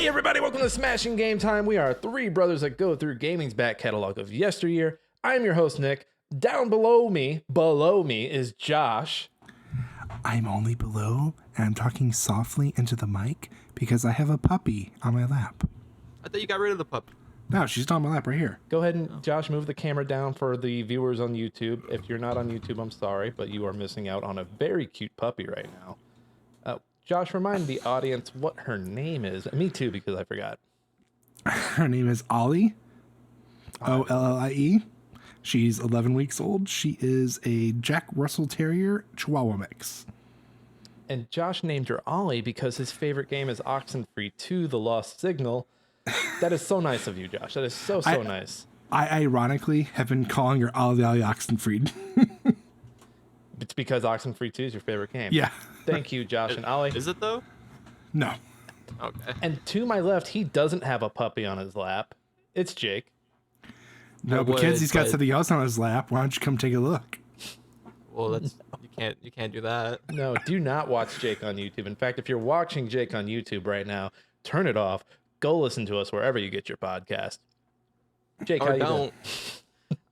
Hey everybody, welcome to Smashing Game Time. We are three brothers that go through gaming's back catalog of yesteryear. I'm your host, Nick. Down below me is Josh. I'm only below, and I'm talking softly into the mic because I have a puppy on my lap. I thought you got rid of the puppy. No, she's on my lap right here. Go ahead and, Josh, move the camera down for the viewers on YouTube. If you're not on YouTube, I'm sorry, but you are missing out on a very cute puppy right now. Josh, remind the audience what her name is. Me too, because I forgot. Her name is Ollie. Ollie. She's 11 weeks old. She is a Jack Russell Terrier Chihuahua mix. And Josh named her Ollie because his favorite game is Oxenfree 2, The Lost Signal. That is so nice of you, Josh. That is so nice. I ironically have been calling her Ollie Oxenfree. It's because Oxenfree 2 is your favorite game. Yeah. Thank you, Josh and Ollie. Is it though? No. Okay. And to my left, he doesn't have a puppy on his lap. It's Jake. No, because he's got something else on his lap. Why don't you come take a look? Well, that's you can't do that. No, do not watch Jake on YouTube. In fact, if you're watching Jake on YouTube right now, turn it off. Go listen to us wherever you get your podcast. Jake, how you doing?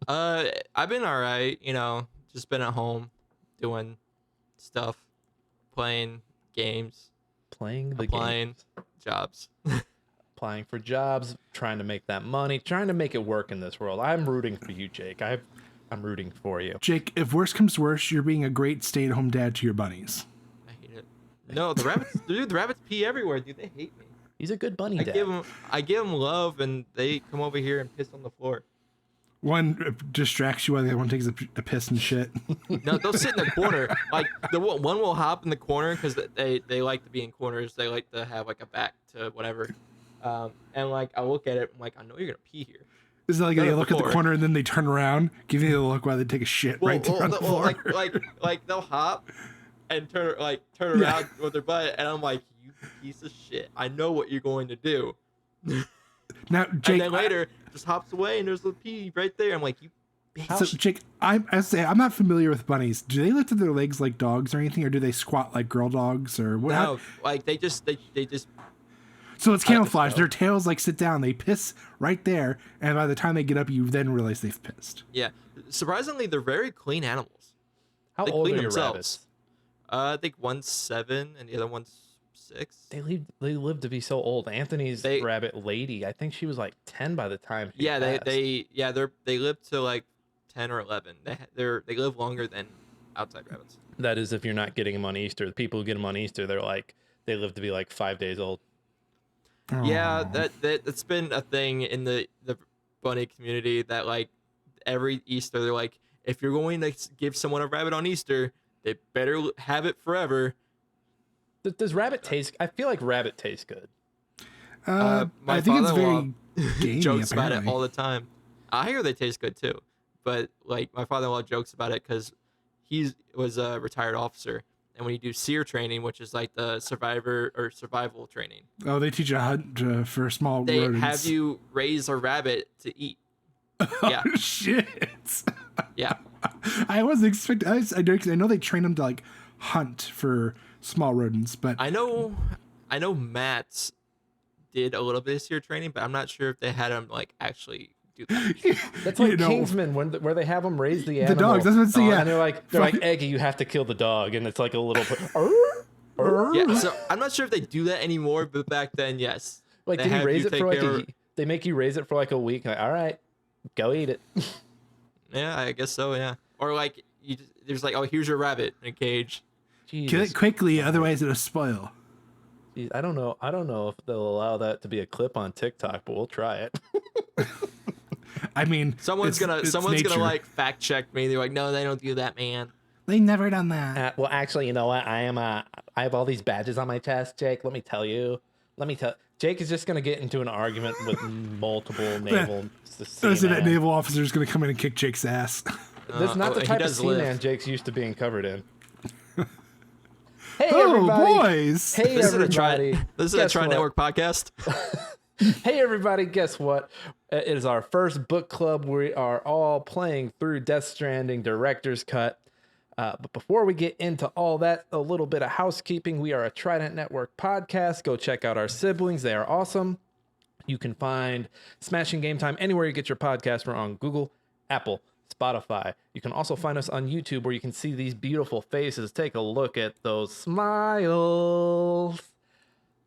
I've been all right. You know, just been at home doing stuff, playing games, applying jobs. Applying for jobs, trying to make that money, trying to make it work in this world. I'm rooting for you, Jake. I'm rooting for you. Jake, if worse comes to worse, you're being a great stay-at-home dad to your bunnies. I hate it. No, the rabbits, dude, the rabbits pee everywhere, dude. They hate me. He's a good bunny dad. I give them love, and they come over here and piss on the floor. One distracts you while the other one takes a piss and shit. No, they'll sit in the corner. Like the one will hop in the corner because they like to be in corners. They like to have like a back to whatever. And like I look at it, I'm like, I know you're gonna pee here. Is it like they look at the corner and then they turn around, give you a look while they take a shit right there on the floor? Like they'll hop and turn around with their butt, and I'm like, you piece of shit. I know what you're going to do. Now, Jake, and then later just hops away and there's the pee right there. I'm like, you bitch. So Jake, I'm not familiar with bunnies. Do they lift their legs like dogs or anything, or do they squat like girl dogs or what? No, like they just. So it's camouflage. Their tails like sit down. They piss right there, and by the time they get up, you then realize they've pissed. Yeah, surprisingly, they're very clean animals. How old are your rabbits? I think one's 7 and the other one's 6. They live to be so old. Anthony's rabbit lady, I think she was like 10 by the time she passed. They live to like 10 or 11. They live longer than outside rabbits. That is if you're not getting them on Easter. The people who get them on Easter, they live to be like 5 days old. Yeah, that's been a thing in the bunny community that like every Easter they're like, if you're going to give someone a rabbit on Easter, they better have it forever. Does rabbit taste? I feel like rabbit tastes good. My I think it's very gamey, jokes apparently. about it all the time. I hear they taste good too, but like my father-in-law jokes about it because he was a retired officer. And when you do SEER training, which is like the survival training. Oh, they teach you how to for small rodents. rodents. They have you raise a rabbit to eat. Oh, shit. Yeah. I wasn't expecting. I know they train them to like hunt for small rodents, but I know Matt's did a little bit of SEER training, but I'm not sure if they had him like actually do that. That's like Kingsman where they have them raise the animal. The dogs. That's what I'm saying. Yeah. And they're like, Eggy, you have to kill the dog, and it's like a little. Yeah. So I'm not sure if they do that anymore, but back then, yes. Like, did you raise it for like they make you raise it for like a week? Like, all right, go eat it. Yeah, I guess so. Yeah. Or like there's like, oh, here's your rabbit in a cage. Jesus. Kill it quickly, otherwise it'll spoil. Jeez, I don't know if they'll allow that to be a clip on TikTok, but we'll try it. I mean, someone's gonna like fact check me. They're like, no, they don't do that, man. They never done that. Well, actually, you know what? I have all these badges on my chest, Jake. Let me tell. Jake is just gonna get into an argument with multiple naval. That naval officer is gonna come in and kick Jake's ass. That's not the type of Seaman Jake's used to being covered in. Hey, everybody. Boys. Hey, everybody. This is a Tri Network podcast. Hey, everybody. Guess what? It is our first book club. We are all playing through Death Stranding Director's Cut. But before we get into all that, a little bit of housekeeping. We are a Trident Network podcast. Go check out our siblings. They are awesome. You can find Smashing Game Time anywhere you get your podcast. We're on Google, Apple, Spotify. You can also find us on YouTube where you can see these beautiful faces. Take a look at those smiles.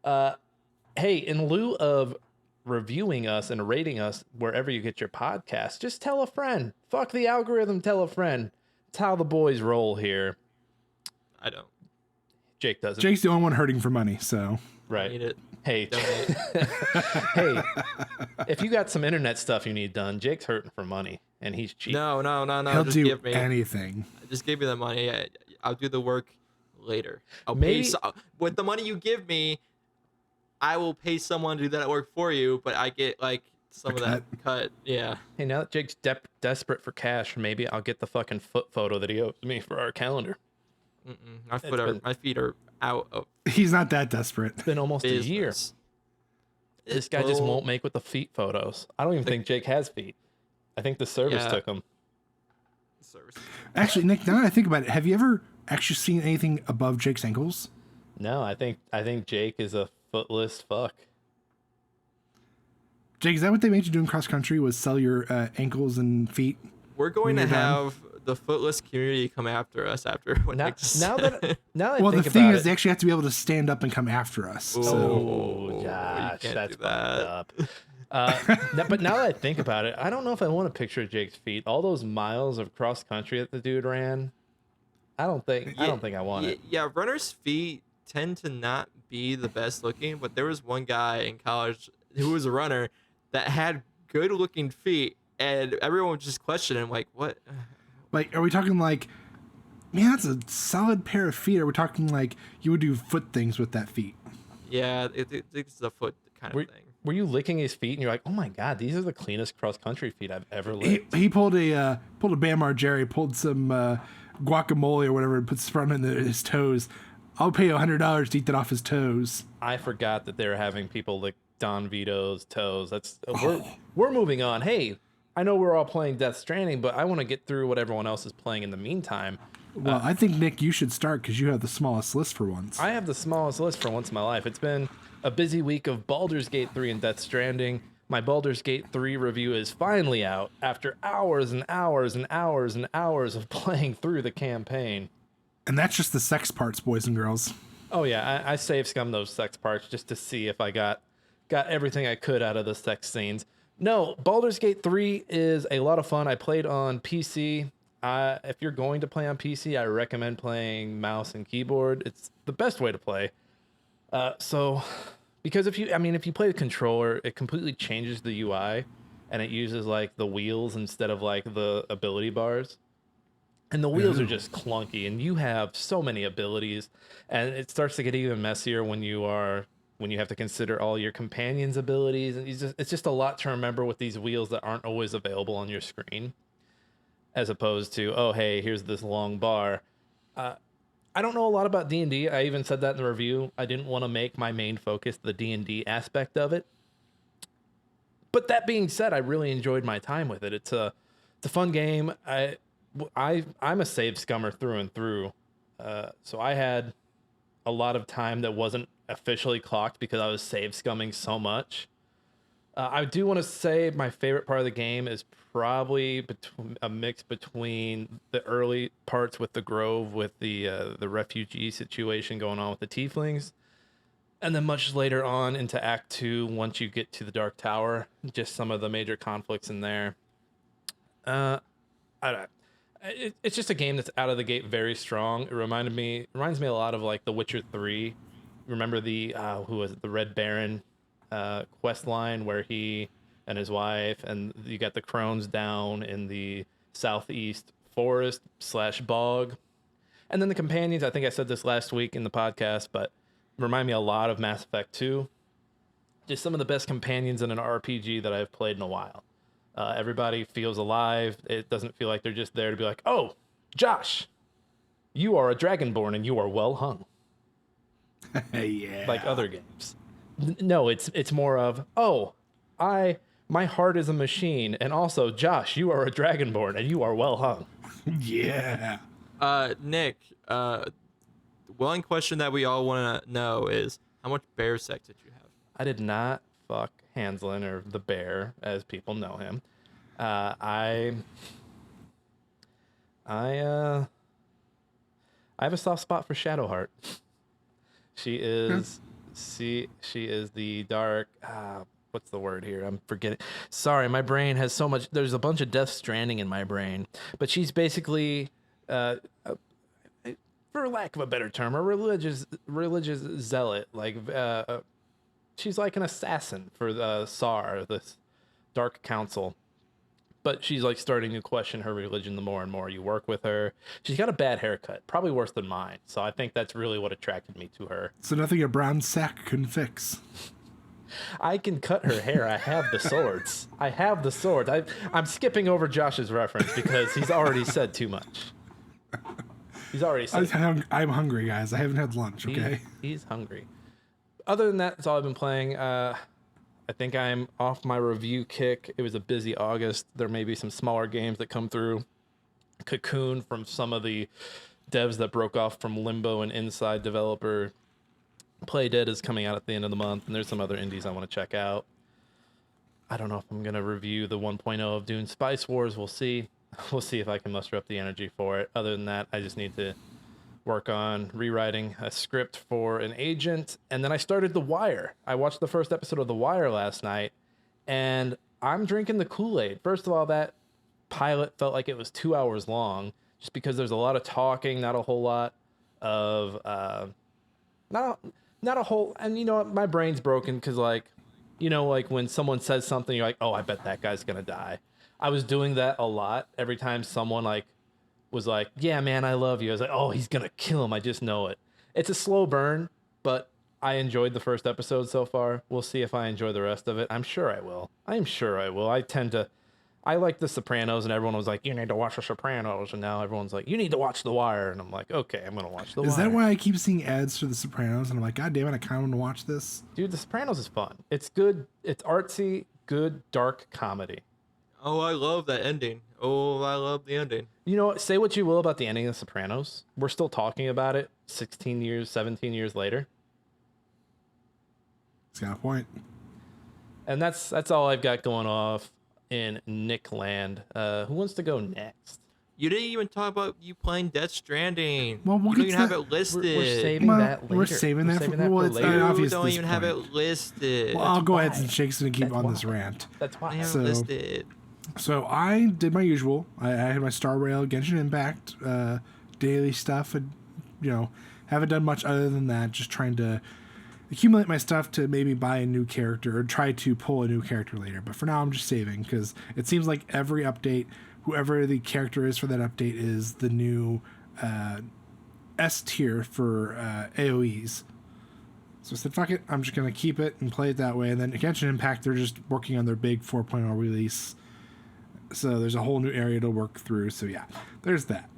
Hey, in lieu of reviewing us and rating us wherever you get your podcast, just tell a friend. Fuck the algorithm, tell a friend. It's how the boys roll here. I don't. Jake doesn't. Jake's the only one hurting for money, so. Right. I need it. Hey, Donate. hey, if you got some internet stuff you need done, Jake's hurting for money and he's cheap. No. He'll Just do give me. anything. Just give me the money. I'll do the work later. I'll Maybe- pay. With the money you give me, I will pay someone to do that work for you, but I get like some of that cut. Yeah. Hey, now that Jake's desperate for cash, maybe I'll get the fucking foot photo that he owes me for our calendar. My feet are out of He's not that desperate. It's been almost a year. business. This guy just Well, won't make with the feet photos. I don't even think Jake has feet. I think the service Yeah. took them. service. Actually, Nick, now that I think about it, have you ever actually seen anything above Jake's ankles? No, I think Jake is a footless fuck. Jake, is that what they made you do in cross country? Was sell your ankles and feet? We're going to When you're done? have the footless community come after us after what Now, Nick just now said. that I Well, the think thing about is, it, they actually have to be able to stand up and come after us. So oh, you gosh, can't that's do that. fucked up. But now that I think about it, I don't know if I want to picture Jake's feet. All those miles of cross country that the dude ran. I don't think I want it. Yeah, runners' feet tend to not be the best looking, but there was one guy in college who was a runner that had good looking feet, and everyone was just questioning him, like, what? like, are we talking like, man, that's a solid pair of feet? Are we talking like you would do foot things with that feet? Yeah, it's a foot kind of thing. Were you licking his feet and you're like, oh my god, these are the cleanest cross country feet I've ever licked? He pulled a Bam Margera, pulled some guacamole or whatever, and put some in his toes. I'll pay $100 to eat that off his toes. I forgot that they were having people lick Don Vito's toes. We're moving on. Hey, I know we're all playing Death Stranding, but I want to get through what everyone else is playing in the meantime. Well, I think, Nick, you should start because you have the smallest list for once. I have the smallest list for once in my life. It's been a busy week of Baldur's Gate 3 and Death Stranding. My Baldur's Gate 3 review is finally out after hours and hours and hours and hours of playing through the campaign. And that's just the sex parts, boys and girls. Oh yeah, I save scum those sex parts just to see if I got everything I could out of the sex scenes. No, Baldur's Gate 3 is a lot of fun. I played on PC. If you're going to play on PC, I recommend playing mouse and keyboard. It's the best way to play. Because if you play the controller, it completely changes the UI and it uses like the wheels instead of like the ability bars. And the wheels are just clunky and you have so many abilities, and it starts to get even messier when you have to consider all your companions' abilities, and it's just a lot to remember with these wheels that aren't always available on your screen, as opposed to, oh hey, here's this long bar. I don't know a lot about D&D. I even said that in the review. I didn't want to make my main focus the D&D aspect of it. But that being said, I really enjoyed my time with it. It's a fun game. I'm a save scummer through and through. So I had a lot of time that wasn't officially clocked because I was save scumming so much. I do want to say my favorite part of the game is probably a mix between the early parts with the Grove, with the refugee situation going on with the Tieflings, and then much later on into Act 2, once you get to the Dark Tower, just some of the major conflicts in there. It's just a game that's out of the gate very strong. It reminds me a lot of like The Witcher 3. Remember the the Red Baron quest line where he and his wife, and you got the crones down in the southeast forest / bog, and then the companions. I think I said this last week in the podcast, but remind me a lot of Mass Effect 2. Just some of the best companions in an RPG that I've played in a while. Everybody feels alive. It doesn't feel like they're just there to be like, oh, Josh, you are a Dragonborn and you are well hung. Yeah. Like other games. No, it's more of, oh, my heart is a machine, and also, Josh, you are a Dragonborn and you are well hung. Yeah. Nick, one question that we all want to know is how much bear sex did you have? I did not fuck Hanslin, or the bear, as people know him. I have a soft spot for Shadowheart. She is she is the dark. What's the word here? I'm forgetting. Sorry, my brain has so much. There's a bunch of Death Stranding in my brain, but she's basically, for lack of a better term, a religious zealot. Like, she's like an assassin for SAR, this dark council. But she's like starting to question her religion the more and more you work with her. She's got a bad haircut, probably worse than mine. So I think that's really what attracted me to her. So nothing a brown sack couldn't fix. I can cut her hair. I have the swords. I'm skipping over Josh's reference because he's already said too much. He's already said. I'm hungry, guys. I haven't had lunch. Okay. He's hungry. Other than that, that's all I've been playing. I think I'm off my review kick. It was a busy August. There may be some smaller games that come through. Cocoon from some of the devs that broke off from Limbo and Inside Developer. Play Dead is coming out at the end of the month, and there's some other indies I want to check out. I don't know if I'm going to review the 1.0 of Dune Spice Wars. We'll see. We'll see if I can muster up the energy for it. Other than that, I just need to work on rewriting a script for an agent. And then I started The Wire. I watched the first episode of The Wire last night, and I'm drinking the Kool-Aid. First of all, that pilot felt like it was 2 hours long, just because there's a lot of talking, not a whole lot of, not a whole, and you know what, my brain's broken because, like, you know, like when someone says something, you're like, oh, I bet that guy's gonna die. I was doing that a lot every time someone like was like, yeah, man, I love you. I was like, oh, he's gonna kill him. I just know it. It's a slow burn, but I enjoyed the first episode so far. We'll see if I enjoy the rest of it. I'm sure I will. I like The Sopranos, and everyone was like, you need to watch The Sopranos. And now everyone's like, you need to watch The Wire. And I'm like, okay, I'm going to watch The Wire. Is that why I keep seeing ads for The Sopranos? And I'm like, God damn it, I kind of want to watch this. Dude, The Sopranos is fun. It's good. It's artsy, good, dark comedy. Oh, I love that ending. Oh, I love the ending. You know, say what you will about the ending of The Sopranos. We're still talking about it 16 years, 17 years later. It's got a point. And that's all I've got going off in Nick Land. Who wants to go next? You didn't even talk about you playing Death Stranding. Well, you don't even have it listed. We're saving that later. We're saving that for later. You Obvious don't at even this have point. it listed. Well, I'll go why. ahead and Shakes and keep That's on why. this rant. That's I why. haven't listed. So I did my usual. I had my Star Rail, Genshin Impact, daily stuff, and you know, haven't done much other than that. Just trying to accumulate my stuff to maybe buy a new character or try to pull a new character later. But for now, I'm just saving because it seems like every update, whoever the character is for that update is the new S tier for AoEs. So I said, fuck it, I'm just going to keep it and play it that way. And then Genshin Impact, they're just working on their big 4.0 release. So there's a whole new area to work through. So yeah, there's that.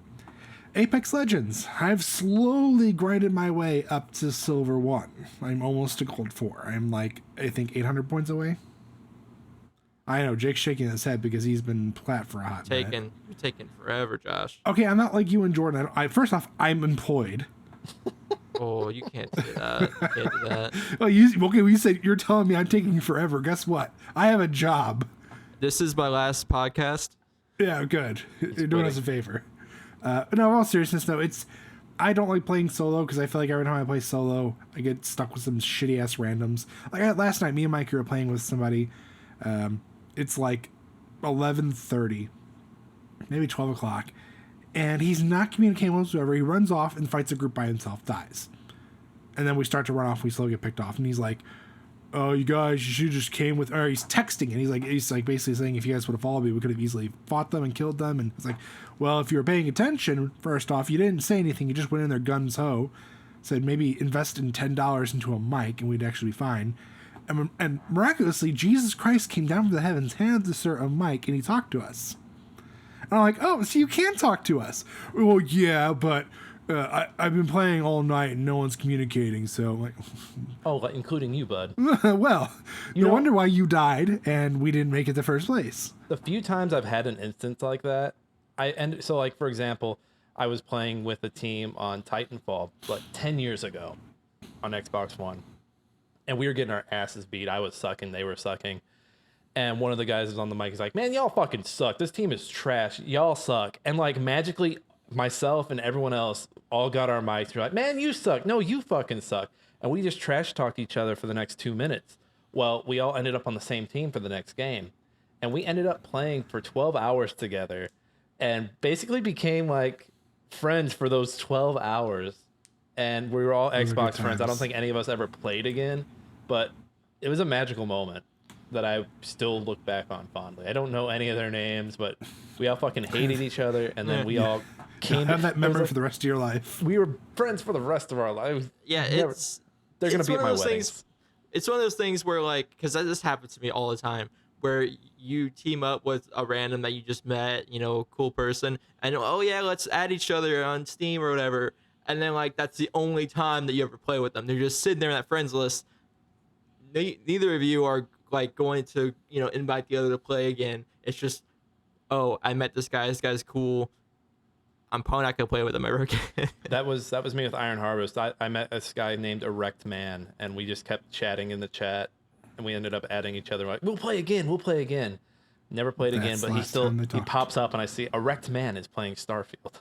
Apex Legends. I've slowly grinded my way up to Silver 1. I'm almost to Gold 4. I'm like, I think 800 points away. I know, Jake's shaking his head because he's been plat for a hot minute. You're taking forever, Josh. Okay, I'm not like you and Jordan. First off, I'm employed. Oh, you can't do that. You can't do that. Well, you said you're telling me I'm taking forever. Guess what? I have a job. This is my last podcast. Yeah, good. You're doing us a favor. No, in all seriousness, though, I don't like playing solo because I feel like every time I play solo, I get stuck with some shitty ass randoms. Like last night, me and Mike were playing with somebody. It's like 11:30, maybe 12 o'clock, and he's not communicating whatsoever. He runs off and fights a group by himself, dies, and then we start to run off. We slowly get picked off, and he's like, "Oh, you guys, you should just came with." Or he's texting, and he's like basically saying, "If you guys would have followed me, we could have easily fought them and killed them." And it's like, well, if you were paying attention, first off, you didn't say anything. You just went in there guns ho, said maybe invest in $10 into a mic, and we'd actually be fine. And miraculously, Jesus Christ came down from the heavens, handed us a mic, and he talked to us. And I'm like, oh, so you can talk to us? Well, yeah, but I've been playing all night and no one's communicating, so I'm like... Oh, including you, bud. Well, no wonder why you died and we didn't make it the first place. The few times I've had an instance like that, for example, I was playing with a team on Titanfall, but 10 years ago on Xbox One. And we were getting our asses beat. I was sucking. They were sucking. And one of the guys is on the mic. He's like, man, y'all fucking suck. This team is trash. Y'all suck. And like magically, myself and everyone else all got our mics. We're like, man, you suck. No, you fucking suck. And we just trash talked each other for the next 2 minutes. Well, we all ended up on the same team for the next game. And we ended up playing for 12 hours together and basically became like friends for those 12 hours. And we were all Xbox friends. I don't think any of us ever played again, but it was a magical moment that I still look back on fondly. I don't know any of their names, but we all fucking hated each other, and then we all came. Have that memory for the rest of your life. We were friends for the rest of our lives. Yeah, they're gonna be at my weddings. It's one of those things where, like, because this happens to me all the time, where you team up with a random that you just met, you know, cool person, and oh yeah, let's add each other on Steam or whatever, and then like that's the only time that you ever play with them. They're just sitting there in that friends list. Neither of you are like going to, you know, invite the other to play again. It's just, oh, I met this guy. This guy's cool. I'm probably not gonna play with him ever again. That was me with Iron Harvest. I met this guy named Erect Man, and we just kept chatting in the chat, and we ended up adding each other. Like, we'll play again. Never played again, but he pops up, and I see Erect Man is playing Starfield.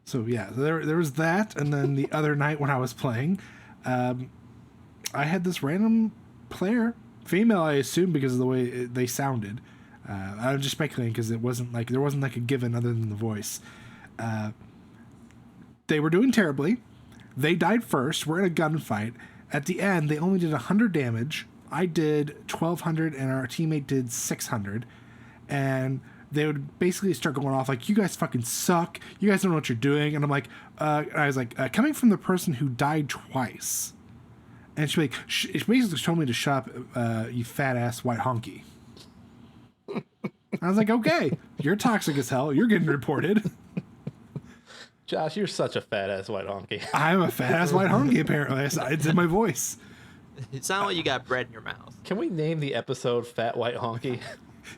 So yeah, there was that, and then the other night when I was playing, I had this random player, female, I assume, because of the way they sounded. I was just speculating because there wasn't like a given other than the voice. They were doing terribly. They died first. We're in a gunfight. At the end, they only did 100 damage. I did 1,200, and our teammate did 600. And they would basically start going off like, "You guys fucking suck. You guys don't know what you're doing." And I'm like, I was like, coming from the person who died twice. And she basically told me to shut up, you fat ass white honky. I was like, okay, you're toxic as hell. You're getting reported. Josh, you're such a fat ass white honky. I'm a fat ass white honky, apparently. It's in my voice. It sounds like you got bread in your mouth. Can we name the episode Fat White Honky?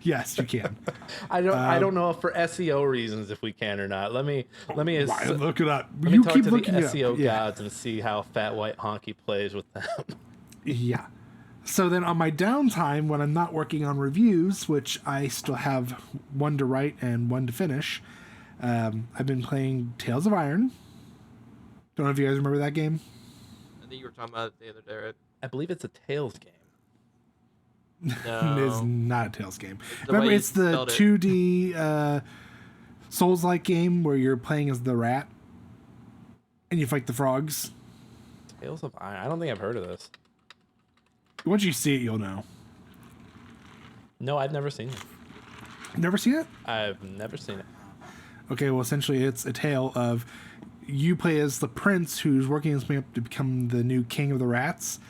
Yes, you can. I don't know if for SEO reasons if we can or not. Let me look it up. Let me talk to the SEO gods and see how Fat White Honky plays with them. Yeah. So then on my downtime, when I'm not working on reviews, which I still have one to write and one to finish, I've been playing Tales of Iron. Don't know if you guys remember that game. I think you were talking about it the other day, right? I believe it's a Tales game. No. It is not a Tales game. Remember, it's the 2D Souls-like game where you're playing as the rat and you fight the frogs. Tales of Iron. I don't think I've heard of this. Once you see it, you'll know. No, I've never seen it. Never seen it? I've never seen it. Okay, well, essentially, it's a tale of you play as the prince who's working his way up to become the new king of the rats,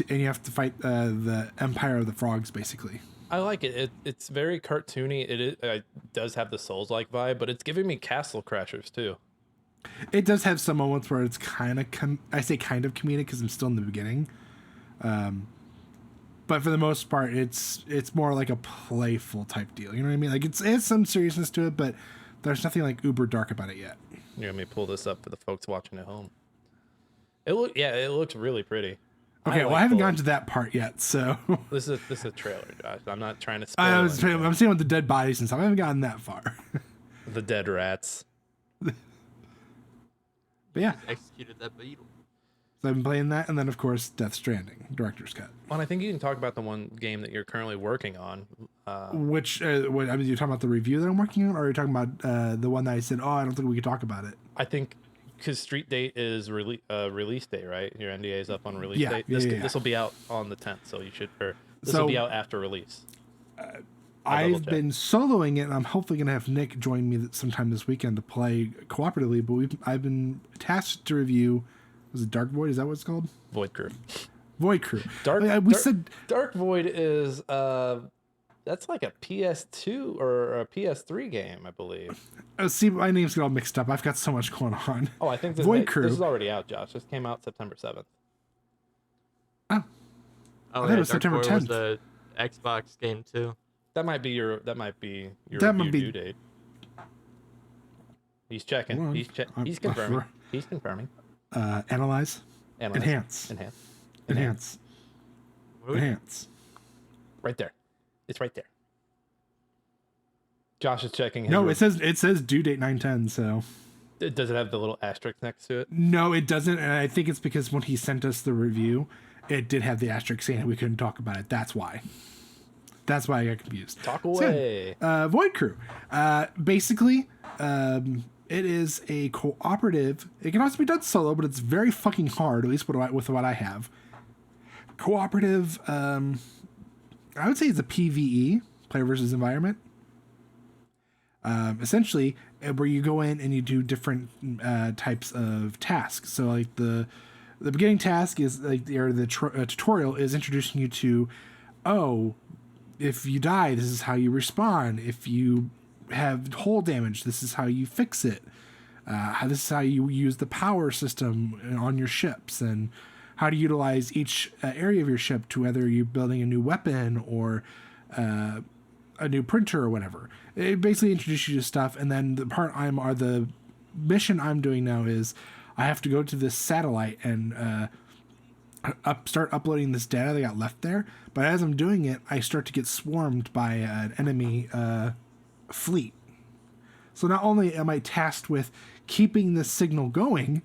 and you have to fight the Empire of the Frogs, basically. I like it. It's very cartoony. It does have the Souls-like vibe, but it's giving me Castle Crashers, too. It does have some moments where it's kind of, I say kind of comedic because I'm still in the beginning. But for the most part, it's more like a playful type deal. You know what I mean? Like, it has some seriousness to it, but there's nothing like uber dark about it yet. You're going to pull this up for the folks watching at home. It looks really pretty. Okay, I haven't gotten to that part yet, so... This is a trailer, Josh. I'm not trying to spoil I'm seeing with the dead bodies and stuff. I haven't gotten that far. The dead rats. But yeah. Executed that beetle. So I've been playing that, and then, of course, Death Stranding, Director's Cut. Well, I think you can talk about the one game that you're currently working on. Which, you're talking about the review that I'm working on, or are you talking about the one that I said, I don't think we could talk about it? I think... Because street date is release date, right? Your NDA is up on release date. This will be out on the 10th, so this will be out after release. I've been soloing it, and I'm hopefully going to have Nick join me sometime this weekend to play cooperatively. But I've been tasked to review. Was it Dark Void? Is that what it's called? Void Crew. Void Crew. Dark Void is that's like a PS2 or a PS3 game, I believe. See, my names get all mixed up. I've got so much going on. Oh, I think Void Crew. This is already out, Josh. This came out September 7th. Oh, I thought it was September 10th. Was the Xbox game too. That might be your review due date. He's checking. He's confirming. He's confirming. Analyze. Enhance. Right there. It's right there. Josh is checking. No, it says due date 9/10. So does it have the little asterisk next to it? No, it doesn't. And I think it's because when he sent us the review, it did have the asterisk saying we couldn't talk about it. That's why I got confused. Talk away. So, Void Crew. Basically, it is a cooperative. It can also be done solo, but it's very fucking hard, at least with what I have. Cooperative, I would say it's a PvE, player versus environment. Essentially, where you go in and you do different types of tasks. So, like the beginning task is like the tutorial is introducing you to, if you die, this is how you respawn. If you have hull damage, this is how you fix it. This is how you use the power system on your ships, and how to utilize each area of your ship to whether you're building a new weapon or a new printer or whatever. It basically introduces you to stuff, and then the mission I'm doing now is I have to go to this satellite and start uploading this data that got left there. But as I'm doing it, I start to get swarmed by an enemy fleet. So not only am I tasked with keeping the signal going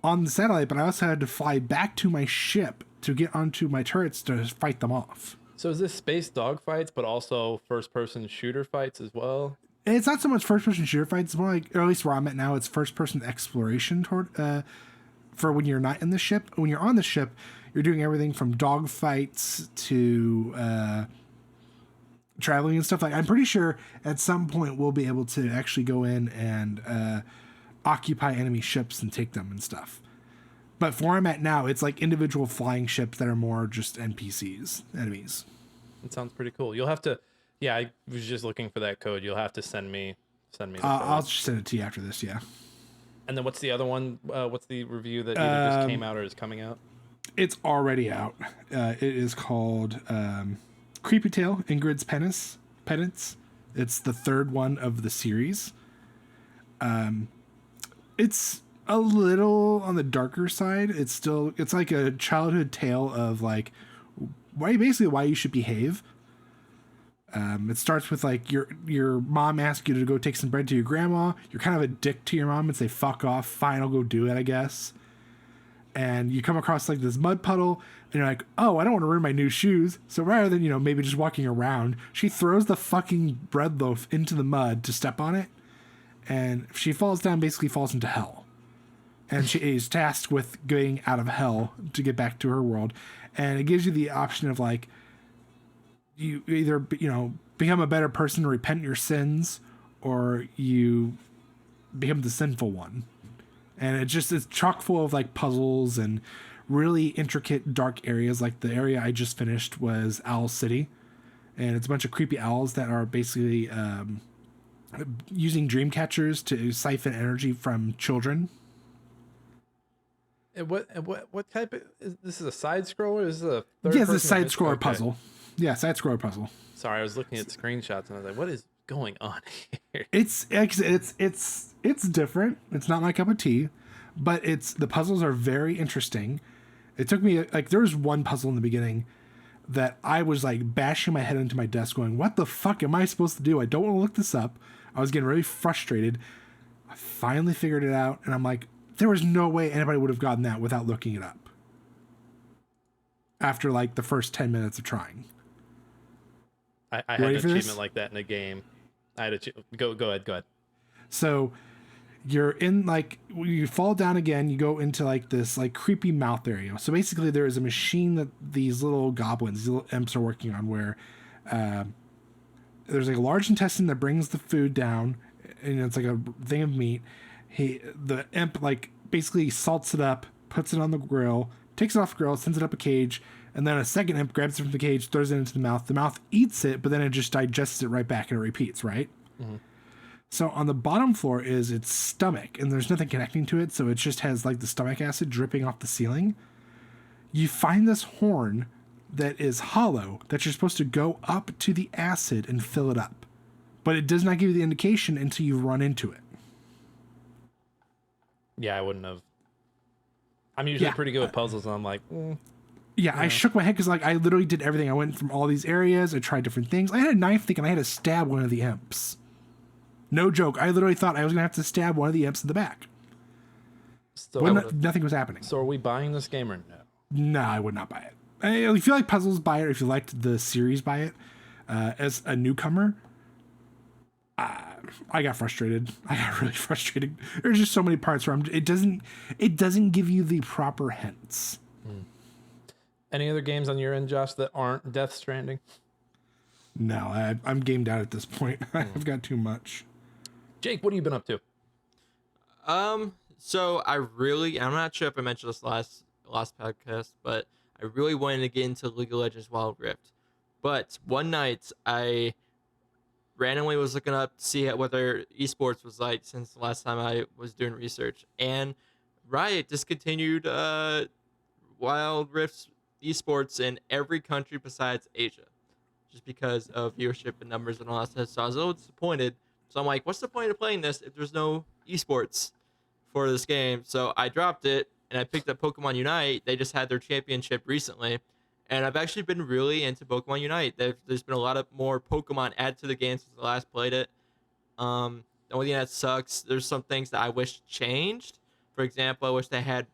on the satellite, but I also had to fly back to my ship to get onto my turrets to fight them off. So is this space dogfights, but also first-person shooter fights as well? It's not so much first-person shooter fights. It's more like, or at least where I'm at now, it's first-person exploration for when you're not in the ship. When you're on the ship, you're doing everything from dogfights to traveling and stuff. Like, I'm pretty sure at some point we'll be able to actually go in and occupy enemy ships and take them and stuff. But for where I'm at now, it's like individual flying ships that are more just NPCs, enemies. It sounds pretty cool. You'll have to, yeah, I was just looking for that code. You'll have to send me the code. I'll just send it to you after this, yeah. And then what's the other one? What's the review that either just came out or is coming out? It's already out. It is called Creepy Tale, Ingrid's Penance. It's the third one of the series. It's a little on the darker side. It's like a childhood tale of like why you should behave. It starts with like your mom asks you to go take some bread to your grandma. You're kind of a dick to your mom and say, fuck off. Fine, I'll go do it, I guess. And you come across like this mud puddle and you're like, oh, I don't want to ruin my new shoes. So rather than, maybe just walking around, she throws the fucking bread loaf into the mud to step on it. And if she falls down, basically falls into hell. And she is tasked with getting out of hell to get back to her world. And it gives you the option of like, you either, become a better person, repent your sins, or you become the sinful one. And it's chock full of like puzzles and really intricate dark areas. Like the area I just finished was Owl City. And it's a bunch of creepy owls that are basically using dream catchers to siphon energy from children. And what type of this is a side scroller? Is this a third? Yeah, it's a side scroller puzzle. Yeah, side scroller puzzle. Sorry, I was looking at screenshots and I was like, what is going on here? It's different. It's not my cup of tea, but the puzzles are very interesting. It took me there was one puzzle in the beginning that I was like bashing my head into my desk going, what the fuck am I supposed to do? I don't want to look this up. I was getting really frustrated. I finally figured it out, and I'm like, there was no way anybody would have gotten that without looking it up. After like the first 10 minutes of trying. I had an achievement like that in a game. Go ahead. So you're in you fall down again, you go into like this like creepy mouth area. So basically there is a machine that these little goblins, these little imps are working on where there's like a large intestine that brings the food down, and it's like a thing of meat. The imp like basically salts it up, puts it on the grill, takes it off the grill, sends it up a cage, and then a second imp grabs it from the cage, throws it into the mouth. The mouth eats it, but then it just digests it right back and it repeats, right? Mm-hmm. So on the bottom floor is its stomach, and there's nothing connecting to it, so it just has like the stomach acid dripping off the ceiling. You find this horn that is hollow that you're supposed to go up to the acid and fill it up. But it does not give you the indication until you run into it. Yeah, I wouldn't have. I'm usually Yeah. pretty good with puzzles, and I'm like, Yeah, I shook my head because like I literally did everything. I went from all these areas. I tried different things. I had a knife thinking I had to stab one of the imps. No joke. I literally thought I was gonna have to stab one of the imps in the back. so, But nothing was happening. so are we buying this game or no? No, I would not buy it. If you like puzzles, buy it. If you liked the series, buy it. As a newcomer, I got frustrated. I got really frustrated. There's just so many parts where it doesn't give you the proper hints. Any other games on your end, Josh, that aren't Death Stranding? No, I'm gamed out at this point. I've got too much. Jake, what have you been up to? So I'm not sure if I mentioned this last podcast, but I really wanted to get into League of Legends Wild Rift. But one night I randomly was looking up to see whether esports was like since the last time I was doing research, and Riot discontinued Wild Rift's esports in every country besides Asia, just because of viewership and numbers and all that stuff. So I was a little disappointed. So I'm like, what's the point of playing this if there's no esports for this game? So I dropped it and I picked up Pokemon Unite. They just had their championship recently, and I've actually been really into Pokemon Unite. There's been a lot of more Pokemon added to the game since I last played it. The only thing that sucks, there's some things that I wish changed. For example, I wish they had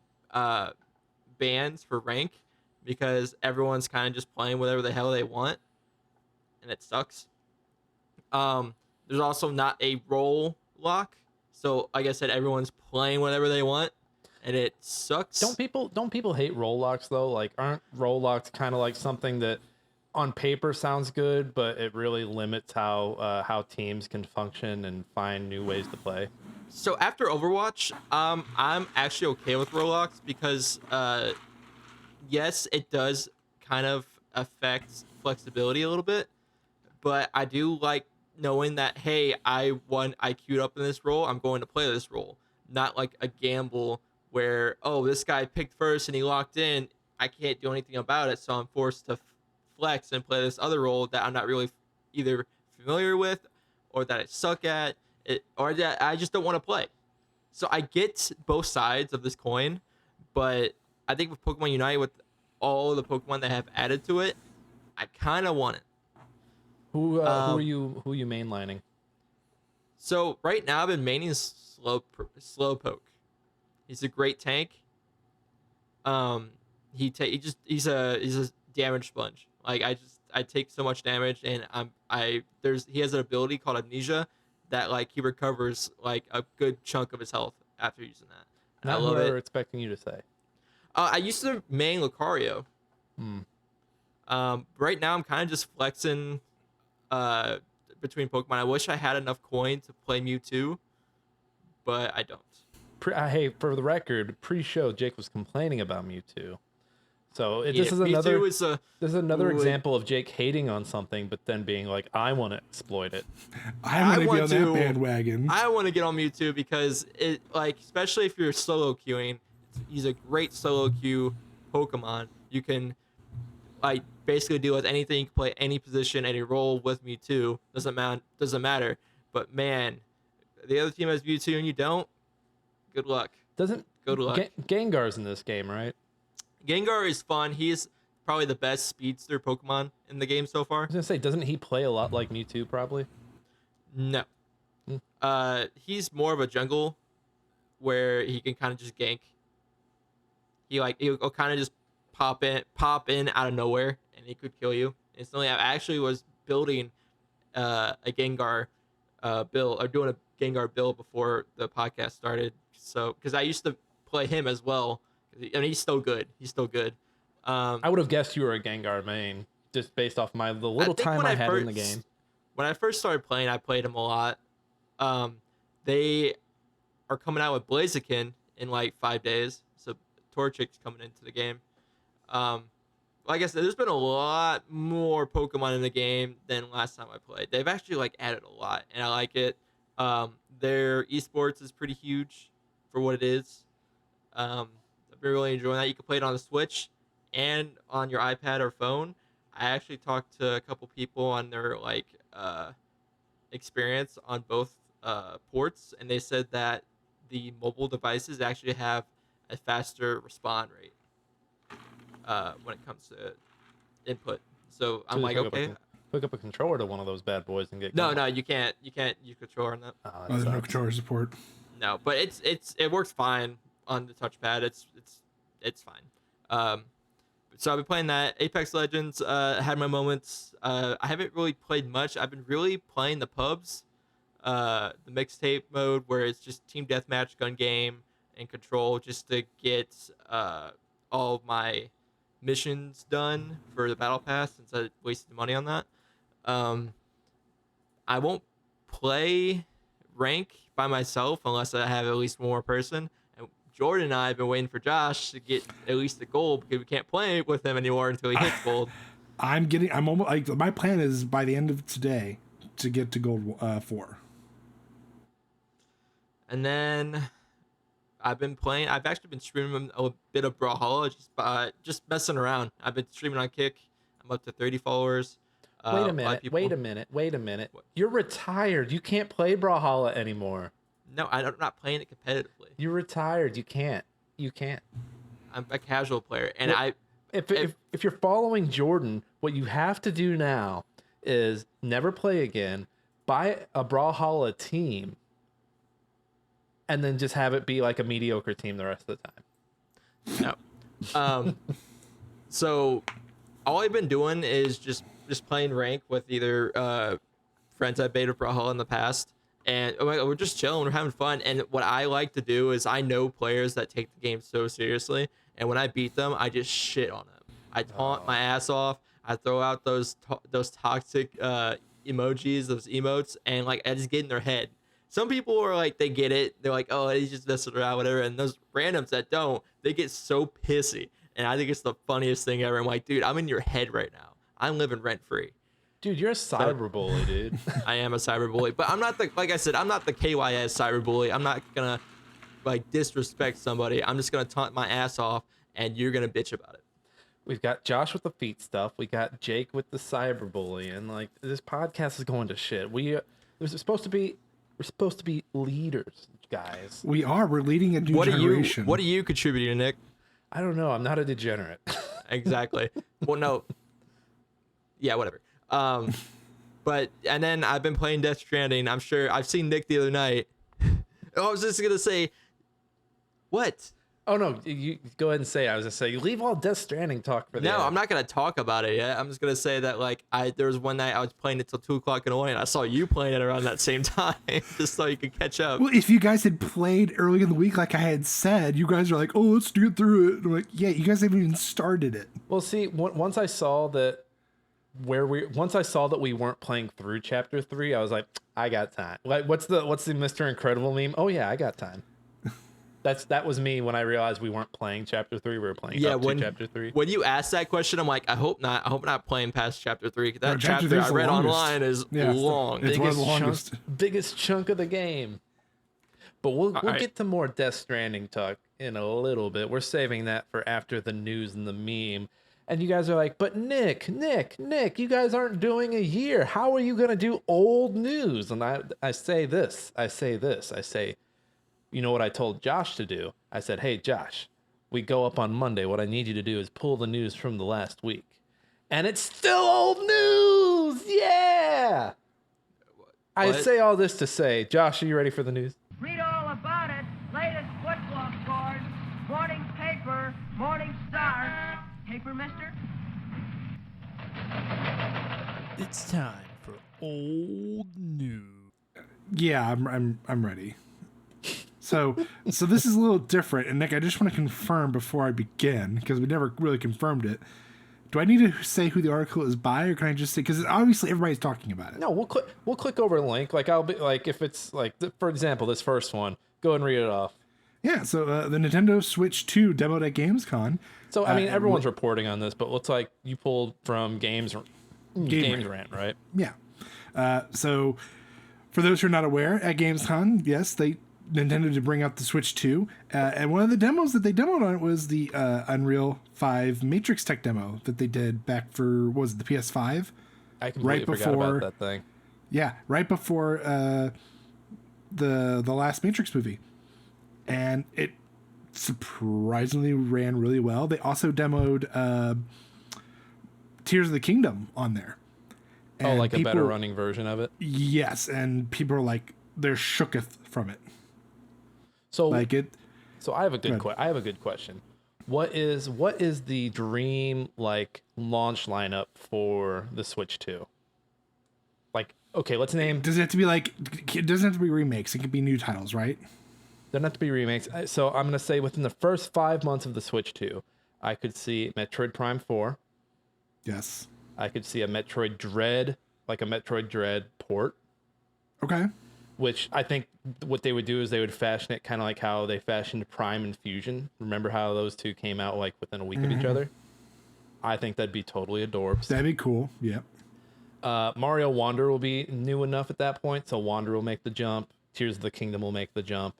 bans for rank, because everyone's kind of just playing whatever the hell they want, and it sucks. There's also not a role lock, so like I said, everyone's playing whatever they want, and it sucks. Don't people hate roll locks though? Like, aren't roll locks kind of like something that on paper sounds good, but it really limits how teams can function and find new ways to play? So after Overwatch, I'm actually okay with roll locks because yes, it does kind of affect flexibility a little bit, but I do like knowing that, hey, I queued up in this role, I'm going to play this role. Not like a gamble where, oh, this guy picked first and he locked in, I can't do anything about it, so I'm forced to flex and play this other role that I'm not really either familiar with, or that I suck at, or that I just don't want to play. So I get both sides of this coin, but I think with Pokemon Unite, with all the Pokemon that have added to it, I kind of want it. Who are you mainlining? So right now I've been maining Slowpoke. He's a great tank. He's a damage sponge. Like I take so much damage, and he has an ability called Amnesia that like he recovers like a good chunk of his health after using that. And Not I love who it. we're expecting you to say. I used to main Lucario. Right now I'm kind of just flexing between Pokemon. I wish I had enough coin to play Mewtwo, but I don't. Hey, for the record, pre-show Jake was complaining about Mewtwo. So Yeah, this is Mewtwo another example of Jake hating on something, but then being like, "I want to exploit it." I want to be on that bandwagon. I want to get on Mewtwo because it, like, especially if you're solo queuing, he's a great solo queue Pokemon. You can like basically deal with anything. You can play any position, any role with Mewtwo. Doesn't matter. But man, the other team has Mewtwo and you don't. Good luck. Good luck. Gengar's in this game, right? Gengar is fun. He's probably the best speedster Pokemon in the game so far. I was gonna say, doesn't he play a lot like Mewtwo? Probably. No. He's more of a jungle where he can kind of just gank. He'll kind of just pop in out of nowhere, and he could kill you instantly. I actually was building a Gengar build, or doing a Gengar build before the podcast started. So because I used to play him as well, and he's still good. I would have guessed you were a Gengar main just based off the little time I had in the game. When I first started playing, I played him a lot. They are coming out with Blaziken in like 5 days, so Torchic's coming into the game. Like I said, there's been a lot more Pokemon in the game than last time I played. They've actually like added a lot, and I like it. Their esports is pretty huge for what it is. I've been really enjoying that. You can play it on the Switch and on your iPad or phone. I actually talked to a couple people on their experience on both ports, and they said that the mobile devices actually have a faster respawn rate when it comes to input. So I'm like, okay. Hook up a controller to one of those bad boys and get No, going. no, you can't use controller on that. Oh, There's no controller support. No, but it works fine on the touchpad. It's fine. So I've been playing that. Apex Legends. Had my moments. I haven't really played much. I've been really playing the pubs, the mixtape mode where it's just team deathmatch, gun game, and control, just to get all of my missions done for the battle pass, since I wasted money on that. I won't play rank by myself unless I have at least one more person. And Jordan and I have been waiting for Josh to get at least the gold, because we can't play with him anymore until he hits gold. I'm almost like, my plan is by the end of today to get to gold 4. And then I've actually been streaming a bit of Brawlhalla, just messing around. I've been streaming on Kick. I'm up to 30 followers. Wait a minute. What? You're retired. You can't play Brawlhalla anymore. No, I'm not playing it competitively. You're retired. You can't. I'm a casual player, and well, if you're following Jordan, what you have to do now is never play again, buy a Brawlhalla team, and then just have it be like a mediocre team the rest of the time. No. So all I've been doing is just playing rank with either friends I beta Brawlhalla in the past, and we're just chilling, we're having fun. And what I like to do is, I know players that take the game so seriously, and when I beat them, I just shit on them. I taunt my ass off. I throw out those toxic emojis, those emotes, and like I just get in their head. Some people are like, they get it. They're like, oh, he's just messing around, whatever. And those randoms that don't, they get so pissy. And I think it's the funniest thing ever. I'm like, dude, I'm in your head right now. I'm living rent free. Dude, you're a cyberbully, dude. I am a cyberbully, but I'm not like I said, I'm not the KYS cyberbully. I'm not gonna like disrespect somebody. I'm just gonna taunt my ass off, and you're gonna bitch about it. We've got Josh with the feet stuff. We got Jake with the cyberbullying. Like, this podcast is going to shit. We're supposed to be leaders, guys. We're leading a new generation. What are you contributing, Nick? I don't know. I'm not a degenerate. Exactly. Well, no. Yeah, whatever. But and then I've been playing Death Stranding. I'm sure I've seen Nick the other night. I was just gonna say, what? Oh no, you go ahead and say it. I was gonna say, you leave all Death Stranding talk for the No, end. I'm not gonna talk about it yet. I'm just gonna say that like there was one night I was playing it till 2:00 in the morning, and I saw you playing it around that same time, just so you could catch up. Well, if you guys had played early in the week, like I had said, you guys are like, oh, let's get through it. And I'm like, yeah, you guys haven't even started it. Well, see, once I saw that we weren't playing through chapter 3, I was like, I got time. Like, what's the Mr. Incredible meme? Oh yeah, I got time. That was me when I realized we weren't playing chapter 3. We were playing up to chapter 3. When you asked that question, I'm like, I hope not. I hope not playing past chapter 3. That chapter chapter I the read longest. online is long. It's one of the longest. Biggest chunk of the game. But we'll right. get to more Death Stranding talk in a little bit. We're saving that for after the news and the meme. And you guys are like, but Nick, you guys aren't doing a year. How are you going to do old news? And I say this. You know what I told Josh to do? I said, hey, Josh, we go up on Monday. What I need you to do is pull the news from the last week. And it's still old news. Yeah. What? I say all this to say, Josh, are you ready for the news? Read all about it. Latest football scores. Morning paper. Morning Star. Paper, mister? It's time for old news. Yeah, I'm ready. So this is a little different, and Nick, I just want to confirm before I begin, because we never really confirmed it. Do I need to say who the article is by, or can I just say, because obviously everybody's talking about it? No, we'll click over a link. Like, I'll be like, if it's like, for example, this first one, go ahead and read it off. Yeah, so the Nintendo Switch 2 demoed at Gamescom. So I mean, everyone's reporting on this, but it looks like you pulled from Games Rant, right? Yeah. So for those who are not aware, at Gamescom, yes, Nintendo did bring out the Switch 2, and one of the demos that they demoed on it was the Unreal 5 Matrix Tech demo that they did back for, what was it, the PS5? I completely forgot about that thing. Yeah, right before the last Matrix movie. and it surprisingly ran really well. They also demoed Tears of the Kingdom on there. And like a better running version of it? Yes, and people are like, they're shooketh from it. So like it. So I have a good question. What is the dream like launch lineup for the Switch 2? Like, okay, let's name. Does it have to be like? It doesn't have to be remakes. It could be new titles, right? Doesn't have to be remakes. So I'm gonna say within the first 5 months of the Switch 2, I could see Metroid Prime 4. Yes. I could see a Metroid Dread, like a Metroid Dread port. Okay. Which I think what they would do is they would fashion it kind of like how they fashioned Prime and Fusion. Remember how those two came out like within a week of each other? I think that'd be totally adorbs. That'd be cool. Yep. Mario Wander will be new enough at that point, so Wander will make the jump. Tears of the Kingdom will make the jump.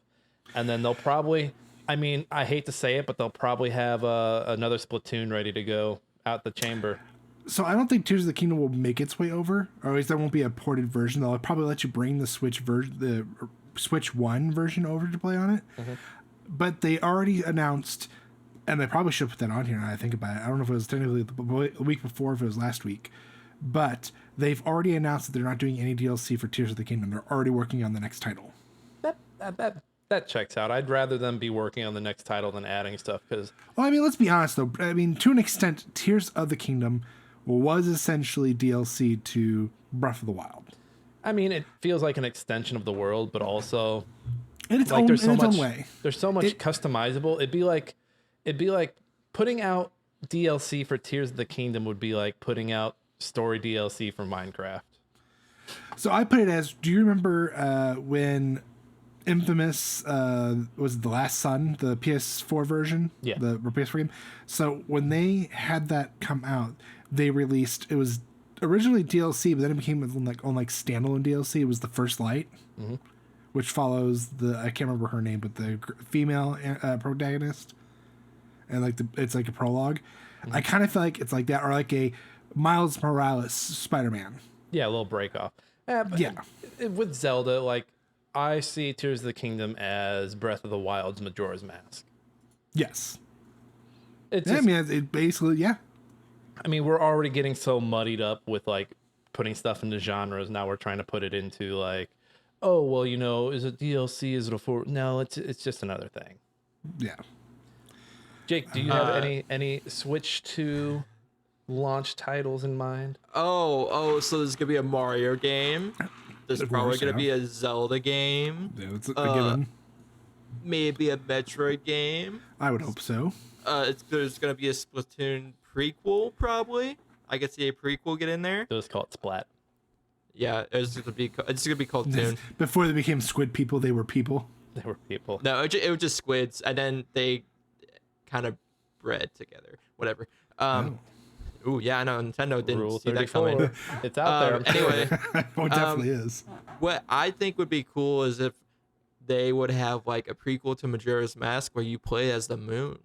And then they'll probably, I mean, I hate to say it, but they'll probably have another Splatoon ready to go out the chamber. So I don't think Tears of the Kingdom will make its way over, or at least there won't be a ported version. They'll probably let you bring the Switch Switch 1 version over to play on it. Mm-hmm. But they already announced, and they probably should put that on here now I think about it. I don't know if it was technically the week before, if it was last week. But they've already announced that they're not doing any DLC for Tears of the Kingdom. They're already working on the next title. That checks out. I'd rather them be working on the next title than adding stuff because... Well, I mean, let's be honest, though. I mean, to an extent, Tears of the Kingdom was essentially DLC to Breath of the Wild. I mean, it feels like an extension of the world, but also... In its, like, own way. There's so much customizable. It'd be like putting out DLC for Tears of the Kingdom would be like putting out story DLC for Minecraft. So I put it as, do you remember when Infamous was The Last Sun, the PS4 version? Yeah. The PS4 game? So when they had that come out, they released, it was originally DLC, but then it became like standalone DLC. It was The First Light, which follows I can't remember her name, but the female protagonist. And it's like a prologue. Mm-hmm. I kind of feel like it's like that, or like a Miles Morales Spider-Man. Yeah, a little break off. With Zelda, like I see Tears of the Kingdom as Breath of the Wild's Majora's Mask. Yes. It basically. I mean, we're already getting so muddied up with like putting stuff into genres. Now we're trying to put it into like, oh well, is it DLC? Is it a full? No, it's just another thing. Yeah. Jake, do you have any Switch 2 launch titles in mind? So there's gonna be a Mario game. There's probably gonna be a Zelda game. Yeah, that's a given. Maybe a Metroid game. I would hope so. There's gonna be a Splatoon prequel, probably. I could see a prequel get in there. They'll just call it Splat. Yeah, it's gonna be called Toon. Before they became Squid People, they were people. They were people. No, it was just squids, and then they kind of bred together. Whatever. Ooh, yeah, I know. Nintendo didn't Rule see 34. that coming. It's out there. Anyway, it definitely is. What I think would be cool is if they would have like a prequel to Majora's Mask where you play as the moon.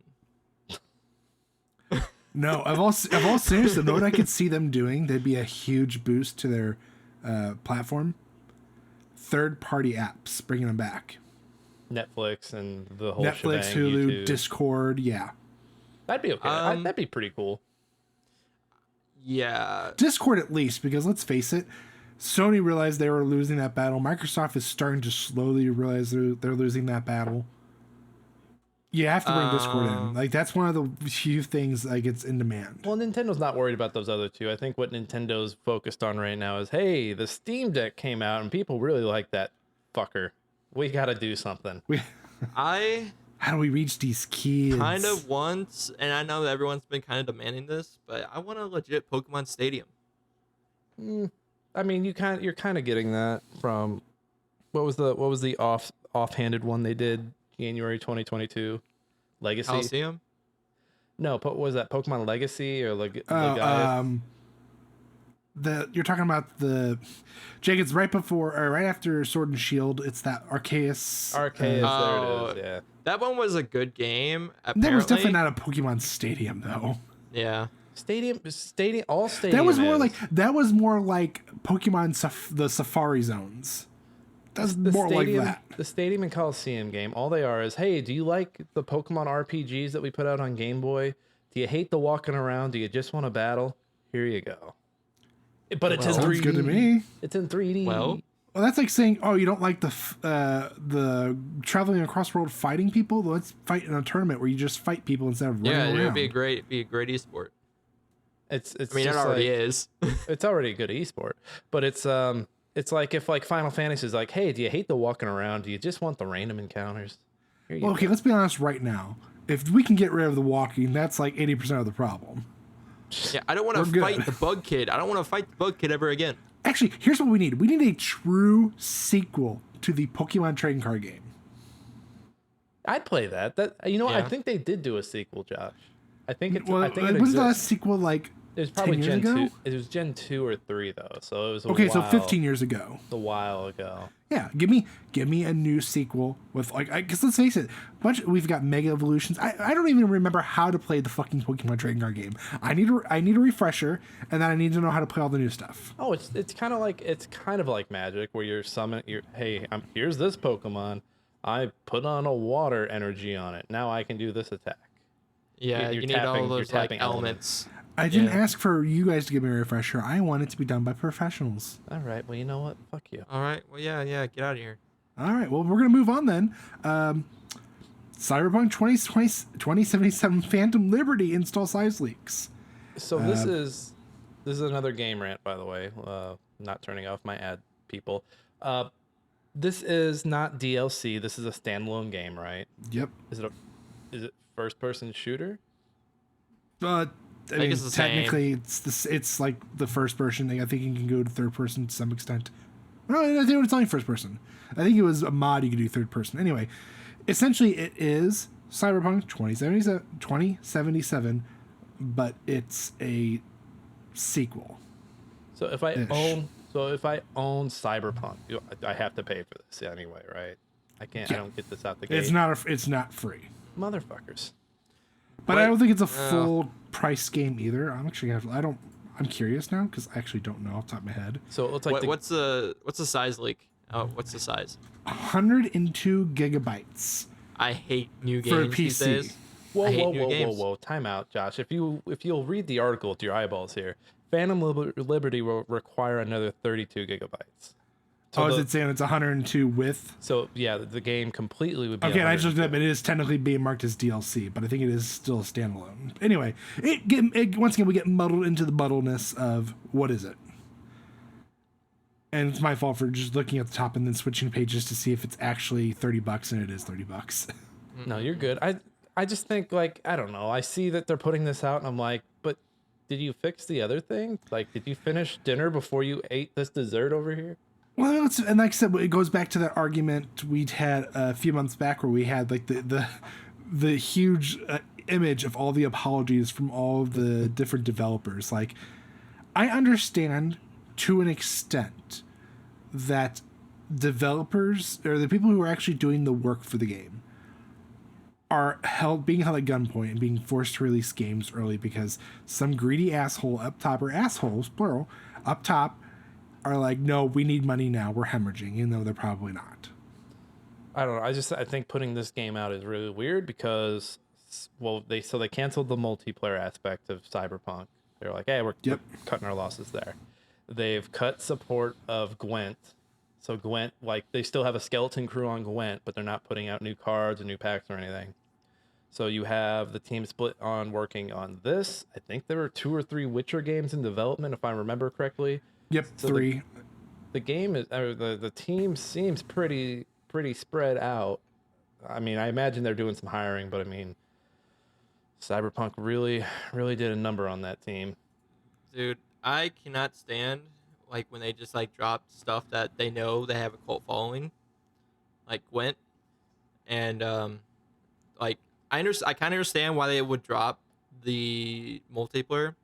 No, of all seriousness, the what I could see them doing, there'd be a huge boost to their platform. Third-party apps, bringing them back. Netflix and the whole Netflix, shebang, Hulu, YouTube. Discord, yeah. That'd be okay. That'd be pretty cool. Yeah. Discord at least, because let's face it, Sony realized they were losing that battle. Microsoft is starting to slowly realize they're losing that battle. You have to bring Discord in. Like, that's one of the few things like it's in demand. Well, Nintendo's not worried about those other two. I think what Nintendo's focused on right now is, hey, the Steam Deck came out and people really like that fucker. We got to do something. How do we reach these kids? Kind of want, and I know that everyone's been kind of demanding this, but I want a legit Pokemon Stadium. I mean, you're kind of getting that from what was the offhanded one they did January 2022, Legacy. Coliseum? No, what was that, Pokemon Legacy or you're talking about the Jake. It's right before or right after Sword and Shield. It's that Arceus. There it is. Yeah. That one was a good game. Apparently. That was definitely not a Pokemon Stadium, though. Yeah. Stadium. All stadium. That was more like Pokemon the Safari Zones. That's more like that. The Stadium and Coliseum game, all they are is, hey, do you like the Pokemon RPGs that we put out on Game Boy? Do you hate the walking around? Do you just want to battle? Here you go. But it's in 3D. Sounds good to me. It's in 3D. Well, That's like saying, oh, you don't like the traveling across the world fighting people? Let's fight in a tournament where you just fight people instead of running around. it would be a great esport. It's I mean, it already is. It's already a good esport, but it's like if like Final Fantasy is like, hey, do you hate the walking around? Do you just want the random encounters? Well, okay, let's be honest right now. If we can get rid of the walking, that's like 80% of the problem. Yeah, I don't want to fight the Bug Kid. I don't want to fight the Bug Kid ever again. Actually, here's what we need. We need a true sequel to the Pokemon trading card game. I'd play that. I think they did do a sequel, Josh. I think it wasn't exists. that a sequel like It was probably 10 years Gen ago? 2. It was Gen 2 or 3 though. So it was so 15 years ago. A while ago. Yeah, give me a new sequel with like, because let's face it, we've got Mega Evolutions. I don't even remember how to play the fucking Pokemon trading card game. I need a refresher, and then I need to know how to play all the new stuff. Oh, it's kind of like Magic, where here's this Pokemon. I put on a water energy on it. Now I can do this attack. Yeah, you need all those like elements. I didn't ask for you guys to give me a refresher. I want it to be done by professionals. All right. Well, you know what? Fuck you. All right. Well, yeah. Get out of here. All right. Well, we're going to move on then. Cyberpunk 2077 Phantom Liberty install size leaks. So this is another game rant, by the way. Not turning off my ad, people. This is not DLC. This is a standalone game, right? Yep. Is it first person shooter? I think it's the technically it's like the first person thing. I think you can go to third person to some extent. No, I think it's only first person. I think it was a mod you could do third person. Anyway, essentially it is Cyberpunk 2077, but it's a sequel. So if I own Cyberpunk, I have to pay for this anyway, right? I can't. Yeah. I don't get this out the gate. It's not free. Motherfuckers. But I don't think it's a full price game either. I'm curious now because I actually don't know off the top of my head. So it's like what's the size leak? What's the size? 102 gigabytes. I hate new games for PC. These days. Whoa! Time out, Josh. If you'll read the article to your eyeballs here, Phantom Liberty will require another 32 gigabytes. So is it saying it's 102 with? So yeah, the game completely would be. Okay, I just looked it up. It is technically being marked as DLC, but I think it is still a standalone. Anyway, once again we get muddled into the muddleness of what is it, and it's my fault for just looking at the top and then switching pages to see if it's actually $30 and it is $30. No, you're good. I just think like I don't know. I see that they're putting this out, and I'm like, but did you fix the other thing? Like, did you finish dinner before you ate this dessert over here? Well, and like I said, it goes back to that argument we'd had a few months back where we had like the huge image of all the apologies from all of the different developers. Like, I understand to an extent that developers or the people who are actually doing the work for the game are being held at gunpoint and being forced to release games early because some greedy asshole up top, or assholes plural up top, are like, no, we need money now. We're hemorrhaging, even though they're probably not. I don't know. I think putting this game out is really weird because, well, they canceled the multiplayer aspect of Cyberpunk. They're like, hey, we're cutting our losses there. They've cut support of Gwent. So Gwent, like, they still have a skeleton crew on Gwent, but they're not putting out new cards or new packs or anything. So you have the team split on working on this. I think there were 2 or 3 Witcher games in development, if I remember correctly. Yep, so 3. The game is the team seems pretty spread out. I mean, I imagine they're doing some hiring, but I mean, Cyberpunk really did a number on that team. Dude, I cannot stand like when they just like drop stuff that they know they have a cult following, like Gwent, and like I kind of understand why they would drop the multiplayer.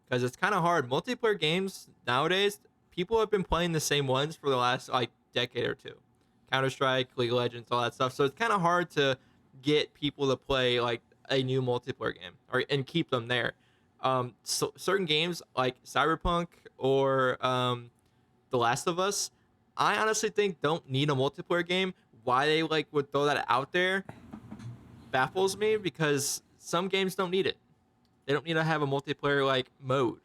Because it's kind of hard. Multiplayer games nowadays, people have been playing the same ones for the last like decade or two. Counter-Strike, League of Legends, all that stuff. So it's kind of hard to get people to play like a new multiplayer game and keep them there. So certain games like Cyberpunk or The Last of Us, I honestly think don't need a multiplayer game. Why they like would throw that out there baffles me because some games don't need it. They don't need to have a multiplayer like mode.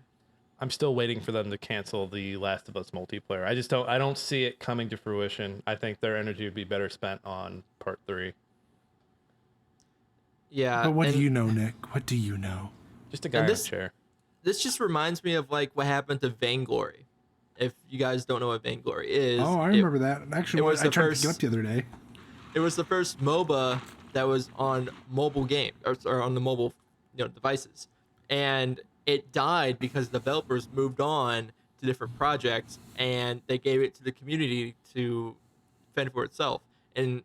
I'm still waiting for them to cancel the Last of Us multiplayer. I don't see it coming to fruition. I think their energy would be better spent on part 3. Yeah. But what do you know, Nick? What do you know? Just a guy in a chair. This just reminds me of like what happened to Vainglory. If you guys don't know what Vainglory is. Oh, I remember that. Actually, I tried to pick it up the other day. It was the first MOBA that was on mobile game or on the mobile, devices, and it died because developers moved on to different projects and they gave it to the community to fend for itself. And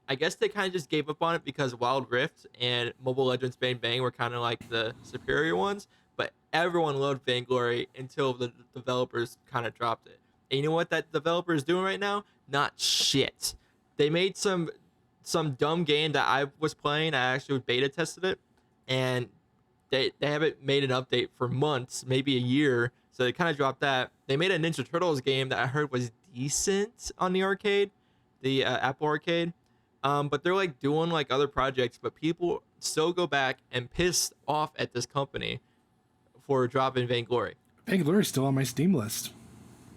I guess they kind of just gave up on it because Wild Rift and Mobile Legends Bang Bang were kind of like the superior ones. But everyone loved Vainglory until the developers kind of dropped it. And you know what that developer is doing right now? Not shit. They made some dumb game that I was playing. I actually beta tested it, and they haven't made an update for months, maybe a year. So they kind of dropped that. They made a Ninja Turtles game that I heard was decent on the arcade, the Apple Arcade. But they're like doing like other projects, but people still go back and piss off at this company for dropping Vainglory. Vainglory's still on my Steam list.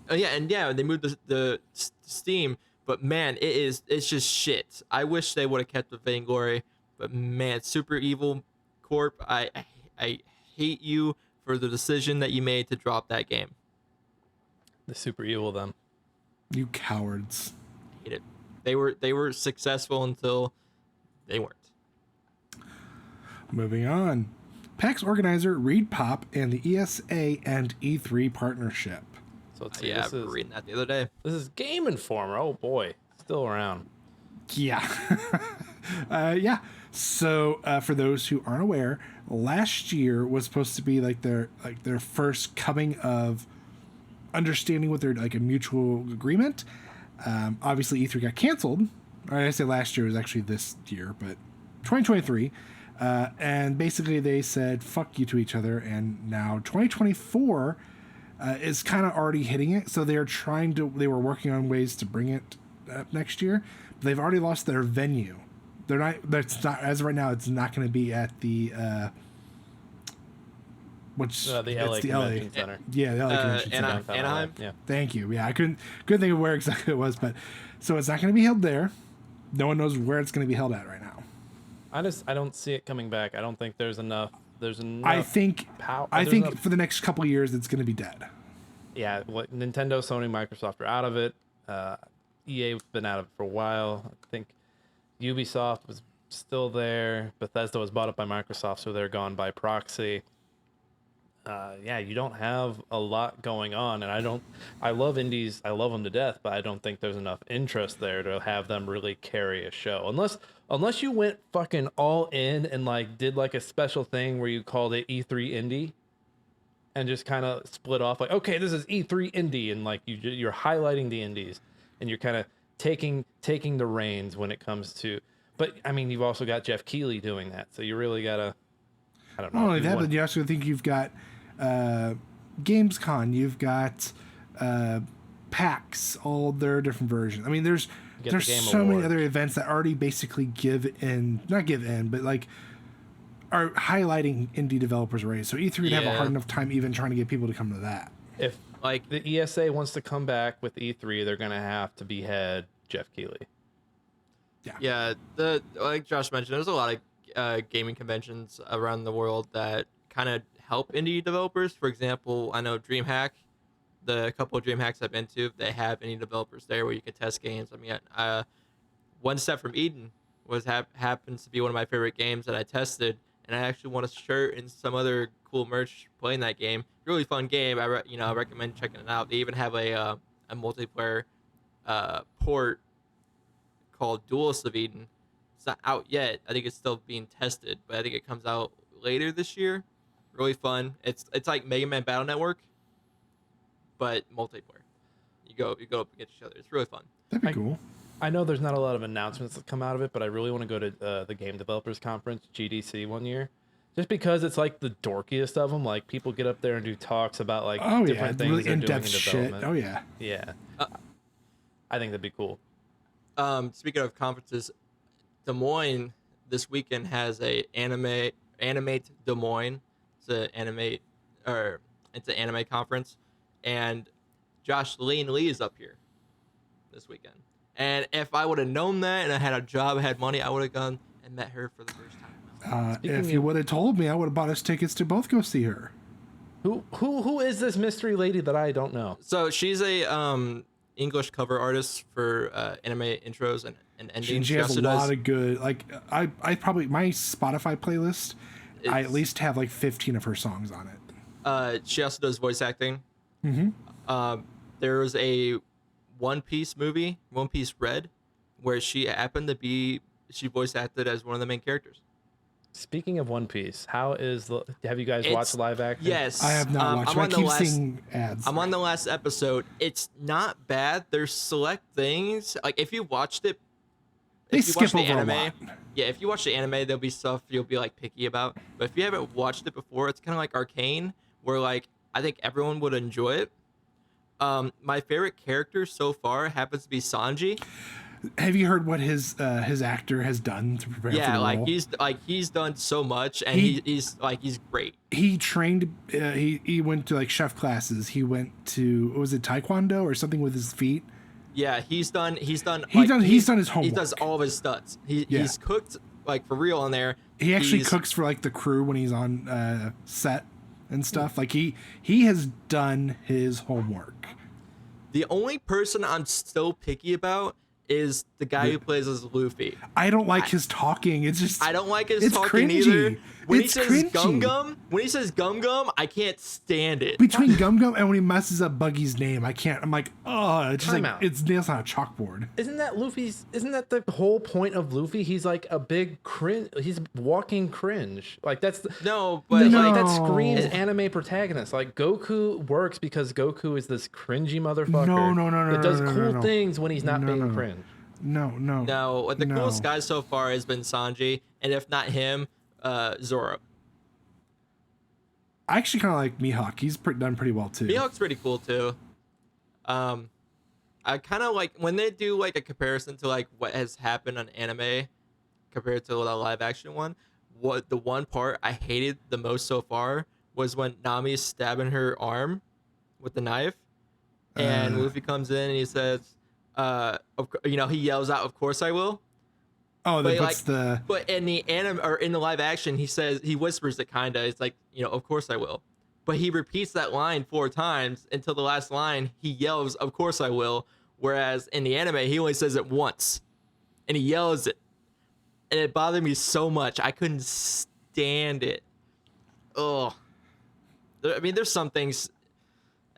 Oh yeah, and yeah, they moved the Steam, but man, it's just shit. I wish they would have kept the Vainglory, but man, Super Evil Corp, I hate you for the decision that you made to drop that game. The Super Evil them. You cowards. I hate it. They were successful until they weren't. Moving on. PAX organizer Reed Pop and the ESA and E3 partnership. So let's see. Yeah, I was reading that the other day. This is Game Informer. Oh boy, still around. Yeah. Yeah. So for those who aren't aware, last year was supposed to be like their first coming of understanding with their like a mutual agreement. Obviously E3 got canceled. Or I say last year, it was actually this year, but 2023. And basically they said fuck you to each other, and now 2024 is kind of already hitting it. So they were working on ways to bring it up next year, but they've already lost their venue. That's not, as of right now, it's not going to be at the The LA Convention Center. Yeah, the LA Convention Center. Anaheim? Yeah. Thank you. Yeah, I couldn't think of where exactly it was, but so it's not going to be held there. No one knows where it's going to be held at right now. I don't see it coming back. I don't think there's enough. I think enough. For the next couple of years, it's going to be dead. Yeah, Nintendo, Sony, Microsoft are out of it. EA's been out of it for a while. I think Ubisoft was still there. Bethesda was bought up by Microsoft, so they're gone by proxy. Yeah, you don't have a lot going on, and I love indies, I love them to death, but I don't think there's enough interest there to have them really carry a show. Unless you went fucking all in and like did like a special thing where you called it E3 Indie and just kind of split off like, okay, this is E3 Indie, and like you're highlighting the indies and you're kind of taking the reins when it comes to, but I mean, you've also got Jeff Keighley doing that, so you really gotta, I don't know. Not only that, but you also think you've got Gamescom, you've got PAX, all their different versions. I mean, there's so many other events that already basically not give in, but like are highlighting indie developers already. So E3 would have a hard enough time even trying to get people to come to that. If like the ESA wants to come back with E3, they're gonna have to behead Jeff Keighley. Yeah. Like Josh mentioned, there's a lot of gaming conventions around the world that kind of help indie developers. For example, I know DreamHack, the couple of DreamHacks I've been to, they have indie developers there where you can test games. I mean, One Step from Eden happens to be one of my favorite games that I tested, and I actually won a shirt and some other cool merch playing that game. Really fun game. I recommend checking it out. They even have a multiplayer port called Duelist of Eden. It's not out yet. I think it's still being tested, but I think it comes out later this year. Really fun. It's like Mega Man Battle Network, but multiplayer. You go up against each other. It's really fun. That'd be cool. I know there's not a lot of announcements that come out of it, but I really want to go to the Game Developers Conference, GDC, one year. Just because it's like the dorkiest of them. Like people get up there and do talks about like different things really they're doing in in-depth development. shit. Oh yeah. Yeah. I think that'd be cool. Speaking of conferences, Des Moines this weekend has a Animate Des Moines. It's an anime conference, and Josh Lee is up here this weekend. And if I would have known that and I had a job, had money, I would have gone and met her for the first time. If you would have told me, I would have bought us tickets to both go see her. Who is this mystery lady that I don't know? So she's a English cover artist for anime intros and endings. She has a lot of good, like, I probably, my Spotify playlist, I at least have like 15 of her songs on it. She also does voice acting. Mm-hmm. There was a One Piece movie, One Piece Red, where she voice acted as one of the main characters. Speaking of One Piece, have you guys watched live action? Yes. I have not watched it. I keep seeing ads. I'm on the last episode. It's not bad. There's select things. Like, if you watched it, they skip over a lot. Yeah, if you watch the anime, there'll be stuff you'll be, like, picky about. But if you haven't watched it before, it's kind of like Arcane, where, like, I think everyone would enjoy it. My favorite character so far happens to be Sanji. Have you heard what his actor has done to prepare for the role? He's done so much, and he's great. He trained. He went to like chef classes. He went to, was it Taekwondo or something with his feet? Yeah, he's done his homework. He does all of his stunts. He's cooked like for real on there. He actually cooks for like the crew when he's on set and stuff. Like he has done his homework. The only person I'm still picky about is the guy who plays as Luffy. I don't like his talking. It's just, I don't like his talking cringy. either. When it's he says cringy. when he says Gum Gum, I can't stand it. Between Gum Gum and when he messes up Buggy's name, I can't. I'm like, oh, it's just Time like out. it's nails on a chalkboard. Isn't that the whole point of Luffy? He's like a big cringe. He's walking cringe. Like that screams anime protagonist. Like Goku works because Goku is this cringy motherfucker. No. That does cool things when he's not being cringe. No. The coolest guy so far has been Sanji, and if not him, Zoro. I actually kind of like Mihawk. He's done pretty well too. Mihawk's pretty cool too. I kind of like when they do like a comparison to like what has happened on anime compared to the live action one. What the one part I hated the most so far was when Nami's stabbing her arm with the knife, and Luffy comes in and he says, he yells out, "Of course I will." Oh, But in the anime or in the live action, he whispers it kinda. It's like, "Of course I will," but he repeats that line 4 times until the last line he yells, "Of course I will." Whereas in the anime, he only says it once, and he yells it, and it bothered me so much. I couldn't stand it. Oh, I mean, there's some things.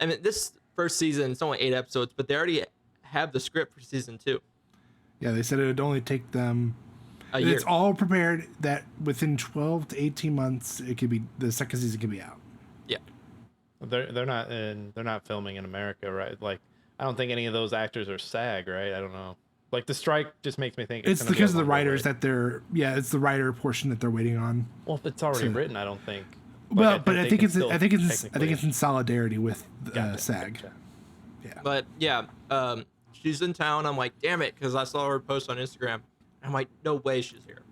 I mean, this first season, it's only 8 episodes, but they already have the script for season 2. Yeah, they said it would only take them a year. It's all prepared that within 12 to 18 months the second season can be out. Yeah. They're not filming in America, right? Like, I don't think any of those actors are SAG, right? I don't know. Like, the strike just makes me think it's because of the writers that it's the writer portion that they're waiting on. Well, if it's already written, I don't think. Well, but I think it's in solidarity with SAG. Gotcha. Yeah. But yeah, she's in town. I'm like, damn it, because I saw her post on Instagram. I'm like, no way she's here.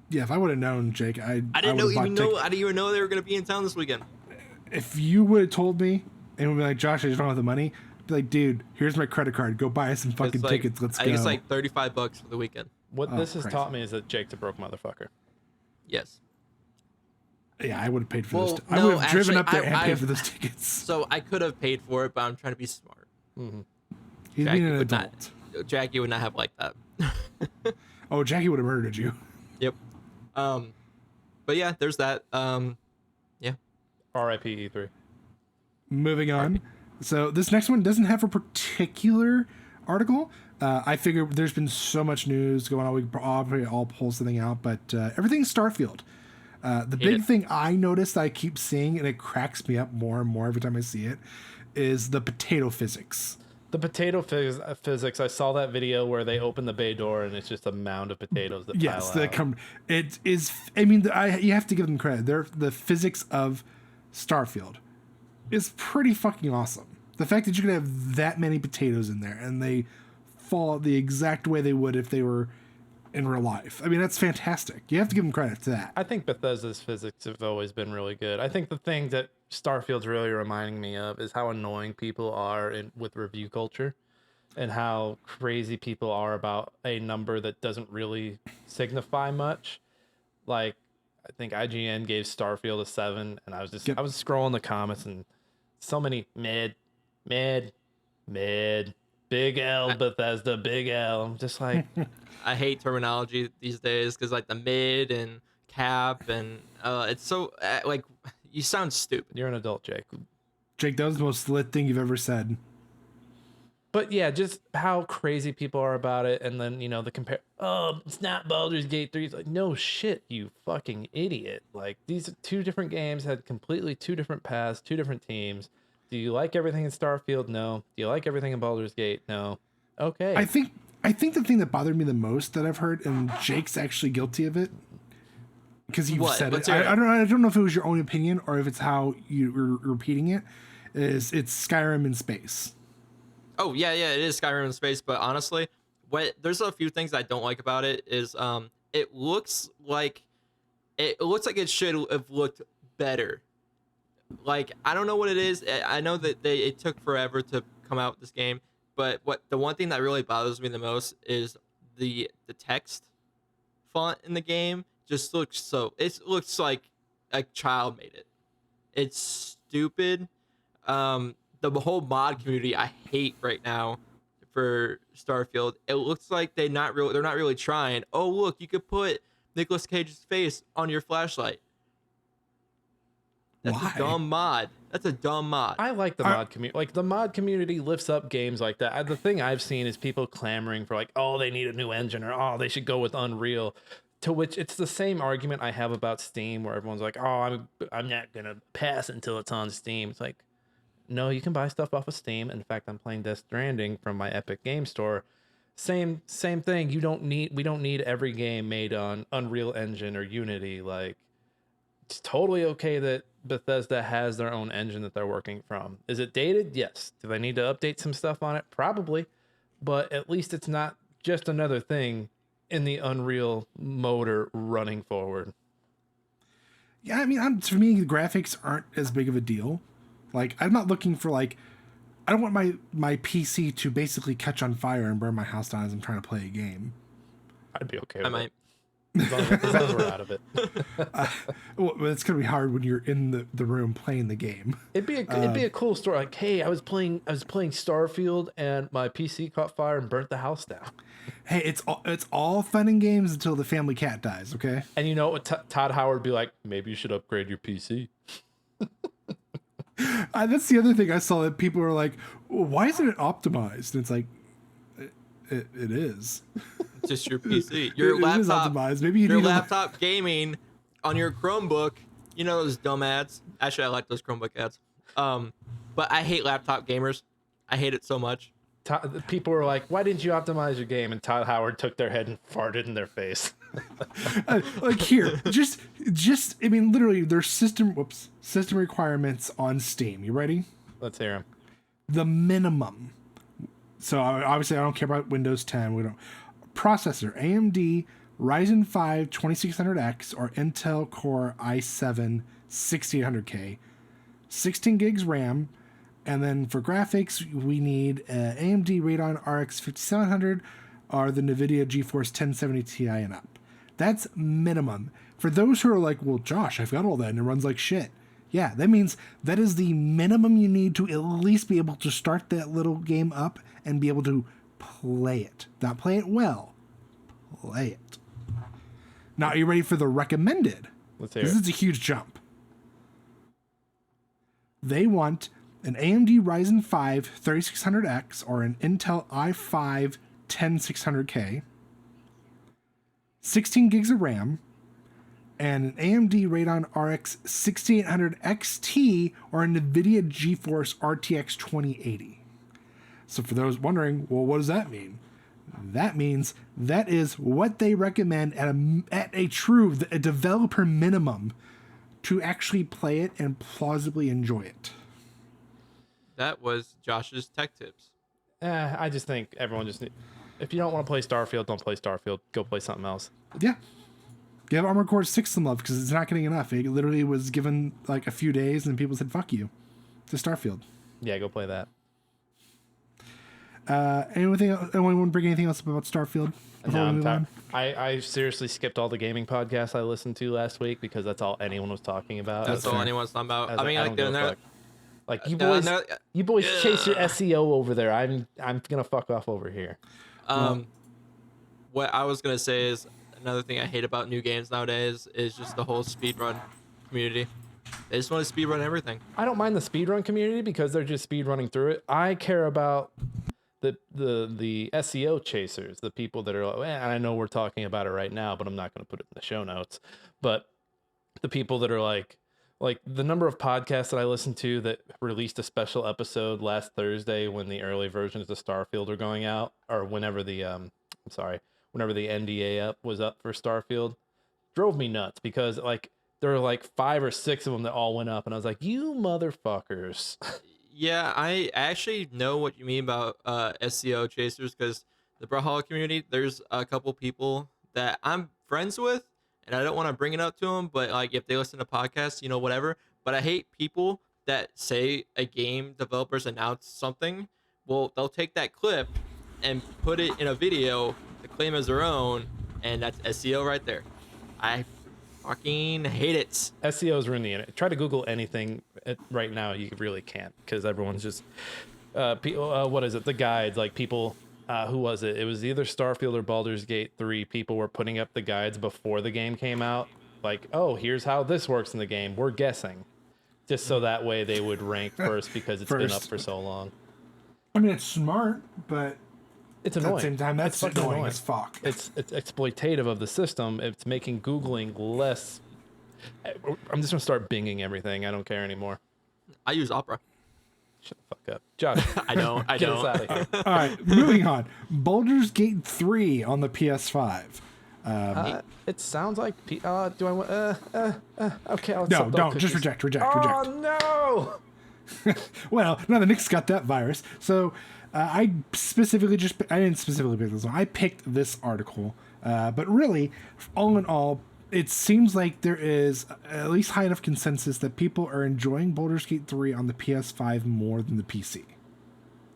Yeah, if I would have known, Jake, I didn't even know they were gonna be in town this weekend. If you would have told me and would be like, Josh, I just don't have the money, I'd be like, dude, here's my credit card. Go buy us some fucking tickets. Let's go. I think it's like $35 for the weekend. What this has taught me is that Jake's a broke motherfucker. Yes. Yeah, I would have paid for this. I would have driven up there and paid for those tickets. So I could have paid for it, but I'm trying to be smart. Mm-hmm. He's being an adult. Jackie would not have liked that. Oh, Jackie would have murdered you. Yep. But yeah, there's that. Yeah. R.I.P. E3. Moving on. So this next one doesn't have a particular article. I figure there's been so much news going on. We probably all pull something out, but everything's Starfield. The big thing I noticed that I keep seeing, and it cracks me up more and more every time I see it, is the potato physics. The potato physics. I saw that video where they open the bay door and it's just a mound of potatoes that pile out. It is. I mean, you have to give them credit. The physics of Starfield is pretty fucking awesome. The fact that you can have that many potatoes in there and they Fallout the exact way they would if they were in real life. I mean, that's fantastic. You have to give them credit to that. I think Bethesda's physics have always been really good. I think the thing that Starfield's really reminding me of is how annoying people are with review culture, and how crazy people are about a number that doesn't really signify much. Like, I think IGN gave Starfield a 7, and I was scrolling the comments, and so many mid, big L, Bethesda, big L. I'm just like, I hate terminology these days because like the mid and cap and it's so like you sound stupid. you're an adult, Jake. Jake, that was the most lit thing you've ever said. But yeah, just how crazy people are about it, and then the compare. Oh, it's not Baldur's Gate 3. It's like, no shit, you fucking idiot! Like, these 2 different games had completely 2 different paths, 2 different teams. Do you like everything in Starfield? No. Do you like everything in Baldur's Gate? No. Okay. I think the thing that bothered me the most that I've heard, and Jake's actually guilty of it, because you've said it. I don't know if it was your own opinion or if it's how you're repeating it. It's Skyrim in space. Oh yeah, it is Skyrim in space. But honestly, there's a few things I don't like about it. Is it looks like it should have looked better. Like, I don't know what it is. I know that it took forever to come out with this game, but the one thing that really bothers me the most is the text font in the game just looks it looks like a child made it. It's stupid. The whole mod community I hate right now for Starfield. It looks like they're not really trying. Oh, look, you could put Nicolas Cage's face on your flashlight. That's Why? a dumb mod. That's a dumb mod. I like the mod community. Like, the mod community lifts up games like that. The thing I've seen is people clamoring for, like, oh, they need a new engine, or oh, they should go with Unreal. To which it's the same argument I have about Steam, where everyone's like, oh, I'm not gonna pass until it's on Steam. It's like, no, you can buy stuff off of Steam. In fact, I'm playing Death Stranding from my Epic Game Store. Same thing. We don't need every game made on Unreal Engine or Unity. Like, it's totally okay that Bethesda has their own engine that they're working from. Is it dated? Yes. Do they need to update some stuff on it? Probably. But at least it's not just another thing in the Unreal motor running forward. Yeah, I mean, for me, the graphics aren't as big of a deal. Like, I'm not looking for, like, I don't want my PC to basically catch on fire and burn my house down as I'm trying to play a game. I'd be okay with I might. it. As long as we're out of it. Well, it's gonna be hard when you're in the room playing the game. It'd be a cool story. Like, hey, I was playing Starfield and my PC caught fire and burnt the house down. Hey, it's all fun and games until the family cat dies. Okay. And you know what? Todd Howard would be like, maybe you should upgrade your PC. That's the other thing I saw, that people were like, well, why isn't it optimized? And it's like, it is. It's just your PC. Your It laptop. is optimized. Maybe you your need laptop gaming on your Chromebook. You know those dumb ads. Actually, I like those Chromebook ads. But I hate laptop gamers. I hate it so much. People were like, why didn't you optimize your game? And Todd Howard took their head and farted in their face. like, here, just I mean, literally, there's system requirements on Steam. You ready? Let's hear him. The minimum. So obviously, I don't care about Windows 10. We don't. Processor: AMD Ryzen 5 2600X or Intel Core i7 6800K, 16 gigs RAM, and then for graphics we need AMD Radeon RX 5700 or the NVIDIA GeForce 1070 Ti and up. That's minimum. For those who are like, well, Josh, I've got all that and it runs like shit. Yeah, that means that is the minimum you need to at least be able to start that little game up and be able to play it. Not play it well. Play it. Now, are you ready for the recommended? Let's hear This it. is a huge jump. They want an AMD Ryzen 5 3600X or an Intel i5 10600K, 16 gigs of RAM, and an AMD Radeon RX 6800 XT or a NVIDIA GeForce RTX 2080. So for those wondering, well, what does that mean? That means that is what they recommend at a developer minimum to actually play it and plausibly enjoy it. That was Josh's tech tips. I just think everyone just If you don't want to play Starfield, don't play Starfield. Go play something else. Yeah. Give Armored Core 6 some love because it's not getting enough. It literally was given like a few days and people said, fuck you to Starfield. Yeah, go play that. Anyone want to bring anything else up about Starfield? No, I'm tired. I seriously skipped all the gaming podcasts I listened to last week because that's all anyone was talking about. That's all anyone's talking about. I mean, don't give a fuck. Like you no, boys chase your SEO over there. I'm gonna fuck off over here. What I was gonna say is another thing I hate about new games nowadays is just the whole speedrun community. They just want to speedrun everything. I don't mind the speedrun community because they're just speedrunning through it. I care about the SEO chasers, the people that are, and I know we're talking about it right now, but I'm not going to put it in the show notes. But the people that are like the number of podcasts that I listened to that released a special episode last Thursday when the early versions of Starfield are going out, or whenever the whenever the NDA up was up for Starfield, drove me nuts because like there were like 5 or 6 of them that all went up, and I was like, you motherfuckers. Yeah, I actually know what you mean about SEO chasers because the Brawlhalla community, there's a couple people that I'm friends with, and I don't want to bring it up to them, but like if they listen to podcasts, you know, whatever. But I hate people that say a game developers announce something. Well, they'll take that clip and put it in a video to claim as their own, and that's SEO right there. I fucking hate it. SEOs ruin the internet. Try to Google anything right now. You really can't because everyone's just what is it? The guides, like people. Who was it? It was either Starfield or Baldur's Gate 3. People were putting up the guides before the game came out. Like, oh, here's how this works in the game. We're guessing, just so that way they would rank first because it's been up for so long. I mean, it's smart, but it's annoying. At the same time, that's annoying as fuck. It's exploitative of the system. It's making Googling less. I'm just gonna start binging everything. I don't care anymore. I use Opera. Shut the fuck up, Josh. I don't. Get us out of here. All right, moving on. Baldur's Gate 3 on the PS5. It sounds like. Do I want? Okay. No, don't. Just reject. Oh no! Well, now the Nick's got that virus. So I didn't specifically pick this one. I picked this article. But really, all in all, it seems like there is at least high enough consensus that people are enjoying Baldur's Gate 3 on the PS5 more than the PC.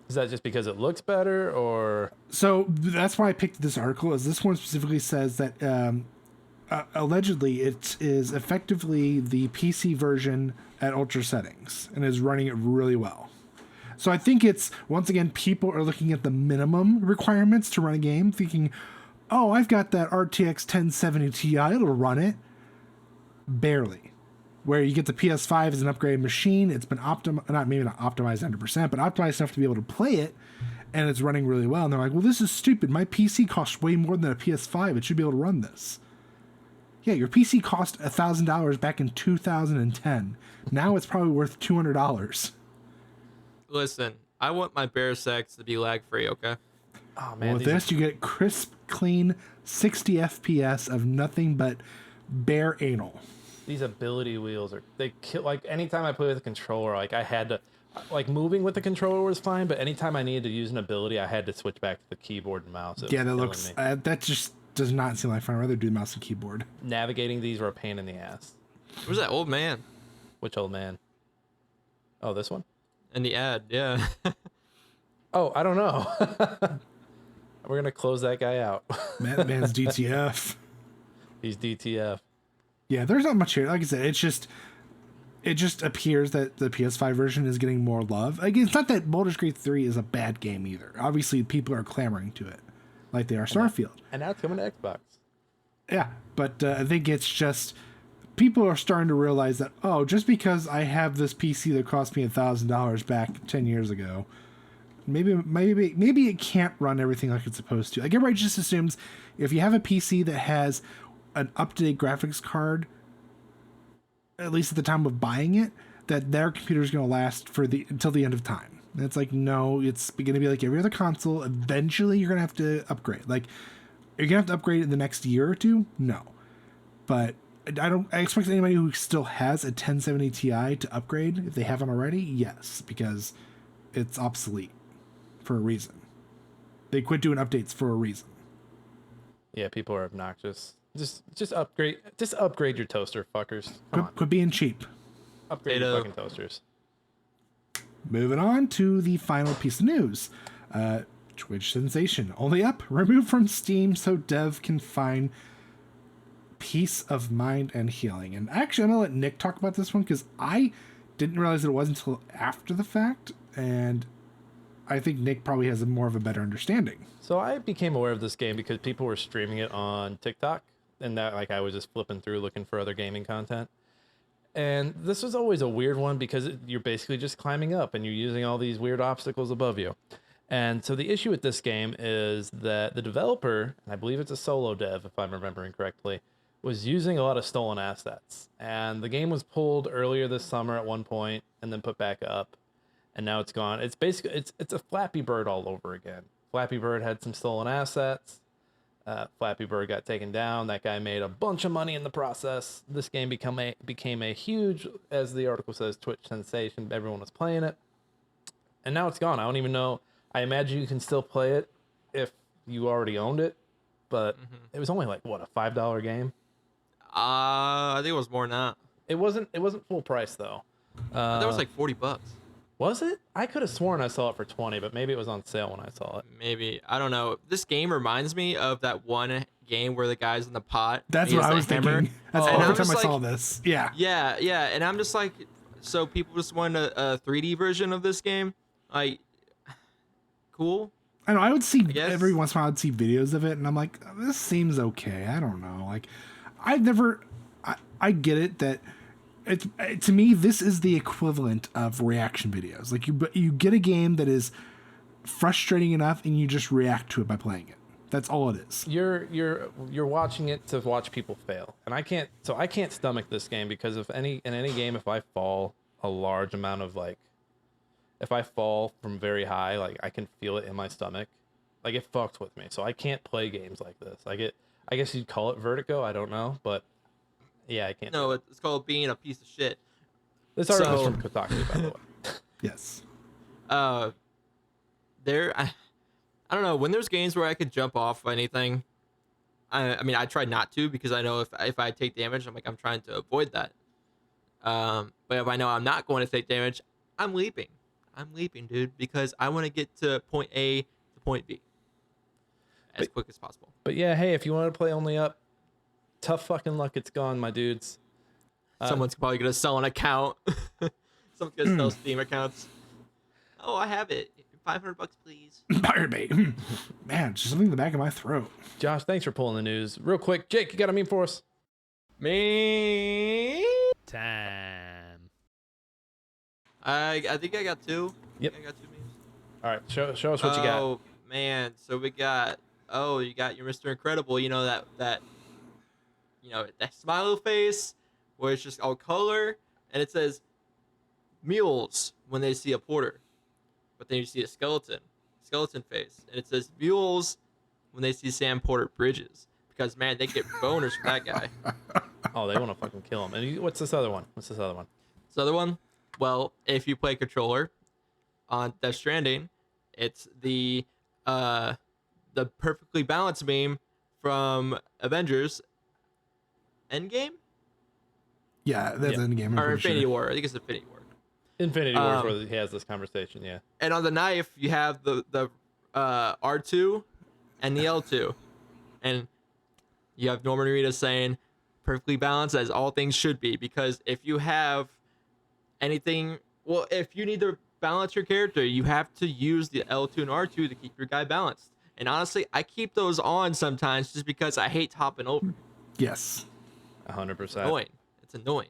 Is that just because it looks better, or? So that's why I picked this article, as this one specifically says that allegedly it is effectively the PC version at ultra settings and is running it really well. So I think it's, once again, people are looking at the minimum requirements to run a game, thinking, oh, I've got that RTX 1070 Ti, it'll run it. Barely. Where you get the PS5 as an upgraded machine, it's been maybe not optimized 100%, but optimized enough to be able to play it, and it's running really well. And they're like, well, this is stupid. My PC costs way more than a PS5. It should be able to run this. Yeah, your PC cost $1,000 back in 2010. Now it's probably worth $200. Listen, I want my Bear Sex to be lag-free, okay? Oh man, Well, with this, you get crisp, clean, 60 FPS of nothing but bare anal. These ability wheels they kill. Like anytime I play with a controller, like I had to, like moving with the controller was fine, but anytime I needed to use an ability, I had to switch back to the keyboard and mouse. Yeah, that looks that just does not seem like fun. I'd rather do mouse and keyboard. Navigating these were a pain in the ass. Where's that old man? Which old man? Oh, this one? In the ad, yeah. Oh, I don't know. We're gonna close that guy out. Man's DTF. He's DTF. Yeah, there's not much here. Like I said, it just appears that the PS5 version is getting more love. Like, it's not that Baldur's Gate 3 is a bad game either. Obviously, people are clamoring to it, like they are Starfield. And now it's coming to Xbox. Yeah, but I think it's just people are starting to realize that, oh, just because I have this PC that cost me $1,000 back 10 years ago, maybe it can't run everything like it's supposed to. Like, everybody just assumes if you have a PC that has an up-to-date graphics card, at least at the time of buying it, that their computer is going to last until the end of time. And it's like, no, it's going to be like every other console. Eventually, you're going to have to upgrade. Like, are you going to have to upgrade in the next year or two? No. But I expect anybody who still has a 1070 Ti to upgrade, if they haven't already, yes, because it's obsolete for a reason. They quit doing updates for a reason. Yeah, people are obnoxious. Just upgrade your toaster, fuckers. Quit being cheap. Upgrade your fucking toasters. Moving on to the final piece of news. Twitch sensation. Only up. Removed from Steam so dev can find peace of mind and healing. And actually, I'm going to let Nick talk about this one because I didn't realize it was until after the fact. And I think Nick probably has more of a better understanding. So I became aware of this game because people were streaming it on TikTok. And that, like, I was just flipping through looking for other gaming content. And this was always a weird one because you're basically just climbing up and you're using all these weird obstacles above you. And so the issue with this game is that the developer, and I believe it's a solo dev if I'm remembering correctly, was using a lot of stolen assets. And the game was pulled earlier this summer at one point and then put back up. And now it's gone. It's basically, it's a Flappy Bird all over again. Flappy Bird had some stolen assets. Flappy Bird got taken down. That guy made a bunch of money in the process. This game became a huge, as the article says, Twitch sensation. Everyone was playing it. And now it's gone. I don't even know. I imagine you can still play it if you already owned it. But it was only like, what, a $5 game? I think it was more than that. It wasn't full price, though. That was like $40. Was it? I could have sworn I saw it for 20, but maybe it was on sale when I saw it. Maybe. I don't know. This game reminds me of that one game where the guy's in the pot. That's what I was thinking. That's every time I saw this. Yeah. Yeah. And I'm just like, so people just want a 3D version of this game? Like, cool. I know. I would see every once in a while. I'd see videos of it, and I'm like, this seems okay. I don't know. Like, I get it that to me this is the equivalent of reaction videos. Like you get a game that is frustrating enough, and you just react to it by playing it. That's all it is. You're watching it to watch people fail, and I can't stomach this game because in any game, if I fall a large amount of if I fall from very high, like I can feel it in my stomach, like it fucks with me. So I can't play games like this. I guess you'd call it vertigo. I don't know, but yeah, I can't. No, it's called being a piece of shit. This article is from Kotaku, by the way. Yes. I don't know, when there's games where I could jump off anything, I mean, I try not to because I know if I take damage, I'm trying to avoid that. But if I know I'm not going to take damage, I'm leaping. I'm leaping, dude, because I want to get to point A to point B as quick as possible. But yeah, hey, if you want to play only up, tough fucking luck, it's gone, my dudes. Someone's probably going to sell an account. Someone's going to sell Steam accounts. Oh, I have it. $500, please. Pirate Bay. Man, just something in the back of my throat. Josh, thanks for pulling the news. Real quick, Jake, you got a meme for us? Me time. I think I got two. Yep. I got two memes. All right, show us what you got. Oh man, so we got. Oh, you got your Mr. Incredible. You know that smile face where it's just all color, and it says mules when they see a porter, but then you see a skeleton face, and it says mules when they see Sam Porter Bridges, because man, they get boners for that guy. Oh, they want to fucking kill him. And what's this other one? This other one? Well, if you play controller on Death Stranding, it's the perfectly balanced meme from Avengers Endgame? Yeah, that's Endgame. Or Infinity War. I think it's Infinity War. Infinity War is where he has this conversation, yeah. And on the knife, you have the R2 and the L2. And you have Norman Reedus saying, perfectly balanced as all things should be, because if you have anything, well, if you need to balance your character, you have to use the L2 and R2 to keep your guy balanced. And honestly, I keep those on sometimes just because I hate hopping over. Yes. 100%. Annoying. It's annoying.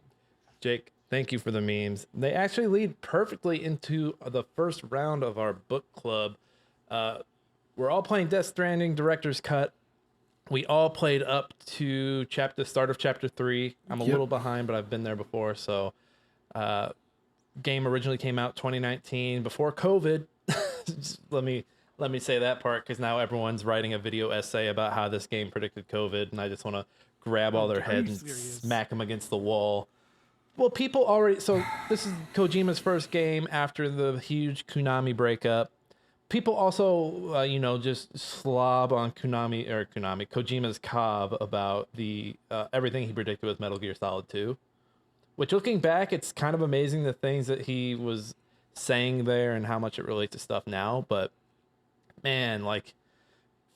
Jake, thank you for the memes. They actually lead perfectly into the first round of our book club. We're all playing Death Stranding Director's Cut. We all played up to start of chapter 3. I'm a little behind, but I've been there before. So, game originally came out 2019 before COVID. let me say that part, because now everyone's writing a video essay about how this game predicted COVID, and I just want to grab all their heads and smack them against the wall. Well, people already. So this is Kojima's first game after the huge Konami breakup. people also, just slob on Kojima's cob about the everything he predicted with Metal Gear Solid 2. Which, looking back, it's kind of amazing the things that he was saying there and how much it relates to stuff now. But man, like,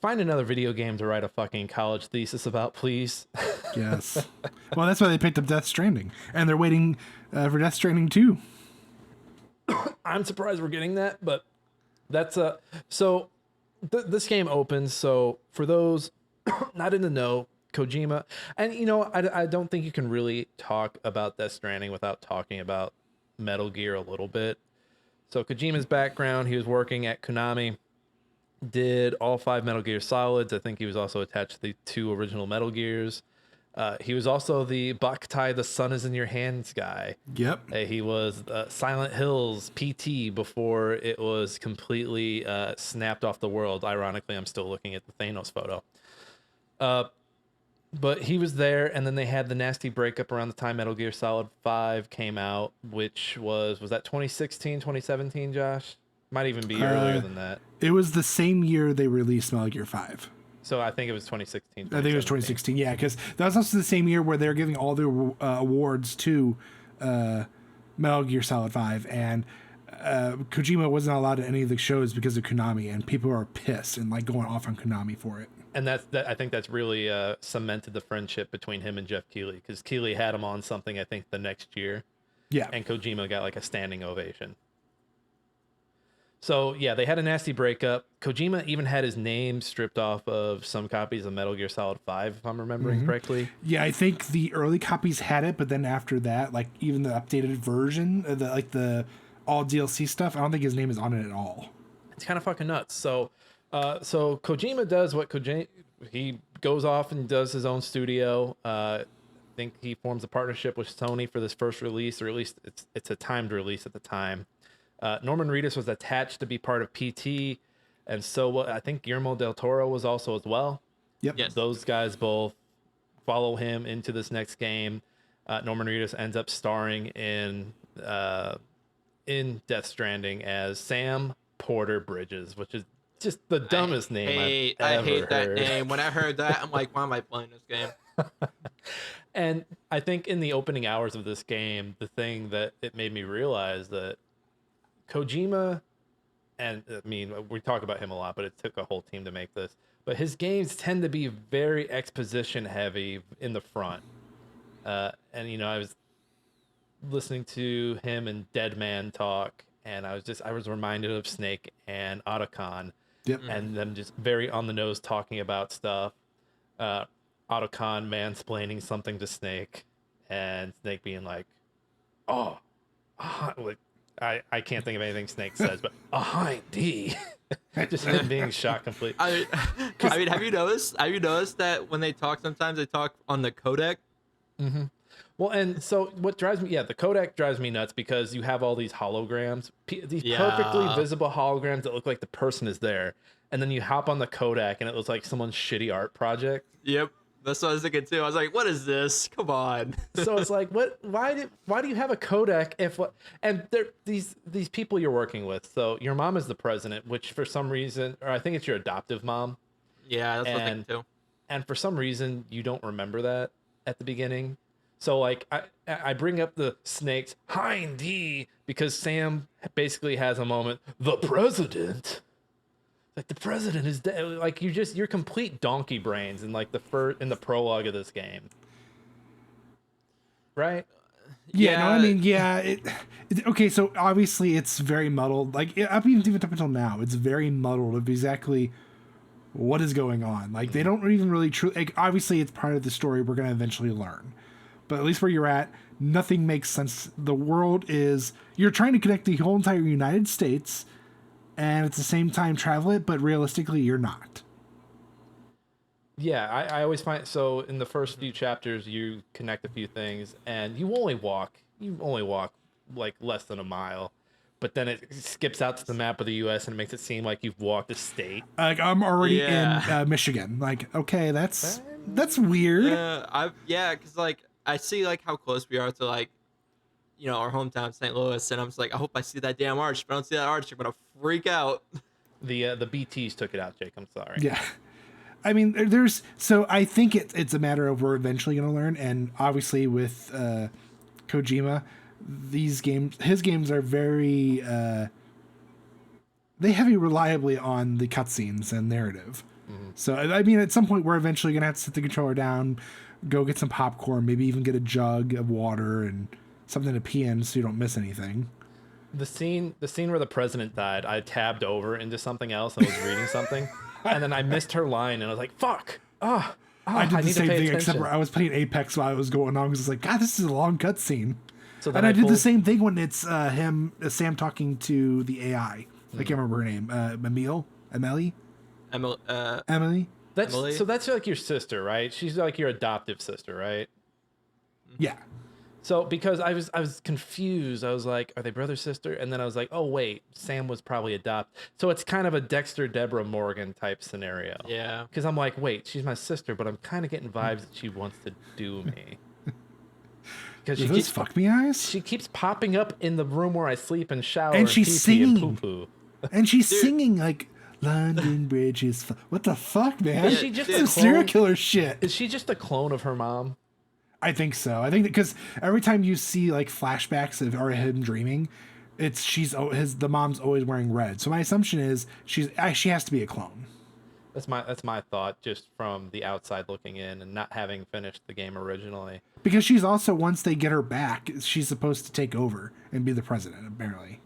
find another video game to write a fucking college thesis about, please. Yes. Well, that's why they picked up Death Stranding, and they're waiting for Death Stranding 2. I'm surprised we're getting that, but that's so this game opens. So for those not in the know, Kojima, and I don't think you can really talk about Death Stranding without talking about Metal Gear a little bit. So Kojima's background, he was working at Konami, did all 5 Metal Gear Solids. I think he was also attached to the 2 original Metal Gears. He was also the Boktai, the sun is in your hands guy. Yep. He was Silent Hills PT before it was completely snapped off the world. Ironically, I'm still looking at the Thanos photo. But he was there, and then they had the nasty breakup around the time Metal Gear Solid 5 came out, which was that 2016, 2017, Josh? Might even be earlier than that. It was the same year they released Metal Gear 5. So I think it was 2016. I think it was 2016, yeah, because that was also the same year where they're giving all the awards to Metal Gear Solid 5, and Kojima wasn't allowed at any of the shows because of Konami, and people are pissed and like going off on Konami for it. And I think that's really cemented the friendship between him and Jeff Keighley, because Keighley had him on something, I think, the next year. Yeah. And Kojima got like a standing ovation. So, yeah, they had a nasty breakup. Kojima even had his name stripped off of some copies of Metal Gear Solid 5, if I'm remembering correctly. Yeah, I think the early copies had it, but then after that, like even the updated version, the all DLC stuff, I don't think his name is on it at all. It's kind of fucking nuts. So Kojima does what he goes off and does his own studio. I think he forms a partnership with Sony for this first release, or at least it's a timed release at the time. Norman Reedus was attached to be part of PT, and so I think Guillermo del Toro was also as well. Yep. Yes. Those guys both follow him into this next game. Norman Reedus ends up starring in Death Stranding as Sam Porter Bridges, which is just the dumbest name I've ever I hate that heard. name. When I heard that, I'm like, why am I playing this game? And I think in the opening hours of this game, the thing that it made me realize that Kojima, and I mean, we talk about him a lot, but it took a whole team to make this, but his games tend to be very exposition heavy in the front. And, I was listening to him and Dead Man talk, and I was reminded of Snake and Otacon. Yep. And them just very on the nose talking about stuff. Otacon mansplaining something to Snake, and Snake being like, "Oh, like I can't think of anything Snake says, but D." Just him being shot completely. I mean, have you noticed that when they talk, sometimes they talk on the codec? Mm-hmm. Well, and so what drives me, the codec drives me nuts because you have all these holograms, these perfectly visible holograms that look like the person is there. And then you hop on the codec and it looks like someone's shitty art project. Yep. That's what I was thinking too. I was like, what is this? Come on. So it's like, why do you have a codec and these people you're working with. So your mom is the president, which for some reason, or I think it's your adoptive mom. Yeah, that's what I'm thinking too. And for some reason you don't remember that at the beginning. So, like, I bring up the Snake's D because Sam basically has a moment. The president, like the president is dead. Like you're complete donkey brains in like in the prologue of this game, right? Yeah. No, I mean, yeah. Okay, so obviously it's very muddled. Like even up until now, it's very muddled of exactly what is going on. Like they don't even really like. Obviously, it's part of the story we're going to eventually learn. But at least where you're at, nothing makes sense. The world is... You're trying to connect the whole entire United States and at the same time travel it, but realistically, you're not. Yeah, I always find... So in the first few chapters, you connect a few things, and you only walk like less than a mile. But then it skips out to the map of the U.S. and it makes it seem like you've walked a state. Like, I'm already in Michigan. Like, okay, that's weird. Because, like... I see like how close we are to like, our hometown, St. Louis, and I'm just like, I hope I see that damn arch. If I don't see that arch, I'm gonna freak out. The BTs took it out, Jake. I'm sorry. Yeah. I mean, so I think it's a matter of we're eventually going to learn, and obviously with Kojima, his games are very they heavy reliably on the cutscenes and narrative. Mm-hmm. So I mean, at some point we're eventually going to have to sit the controller down, go get some popcorn, maybe even get a jug of water and something to pee in so you don't miss anything. The scene where the president died, I tabbed over into something else and was reading something, and then I missed her line, and I was like, "Fuck! I did the need same to pay thing, attention." except for I was playing Apex while it was going on because it's like, God, this is a long cutscene. So and I did the same thing when it's Sam talking to the AI. I can't remember her name. Emily. That's like your sister, right? She's like your adoptive sister, right? Yeah. So because I was confused, I was like, are they brother sister? And then I was like, oh wait, Sam was probably adopted. So it's kind of a Dexter Deborah Morgan type scenario. Yeah. Because I'm like, wait, she's my sister, but I'm kind of getting vibes that she wants to do me. Because she keeps fuck me eyes. She keeps popping up in the room where I sleep and shower, and she's singing and poo-poo. And she's singing like London Bridge is. What the fuck, man? Is she just some serial killer shit? Is she just a clone of her mom? I think so. I think because every time you see like flashbacks of him dreaming, the mom's always wearing red. So my assumption is she has to be a clone. That's my thought, just from the outside looking in and not having finished the game originally. Because she's also, once they get her back, she's supposed to take over and be the president, apparently.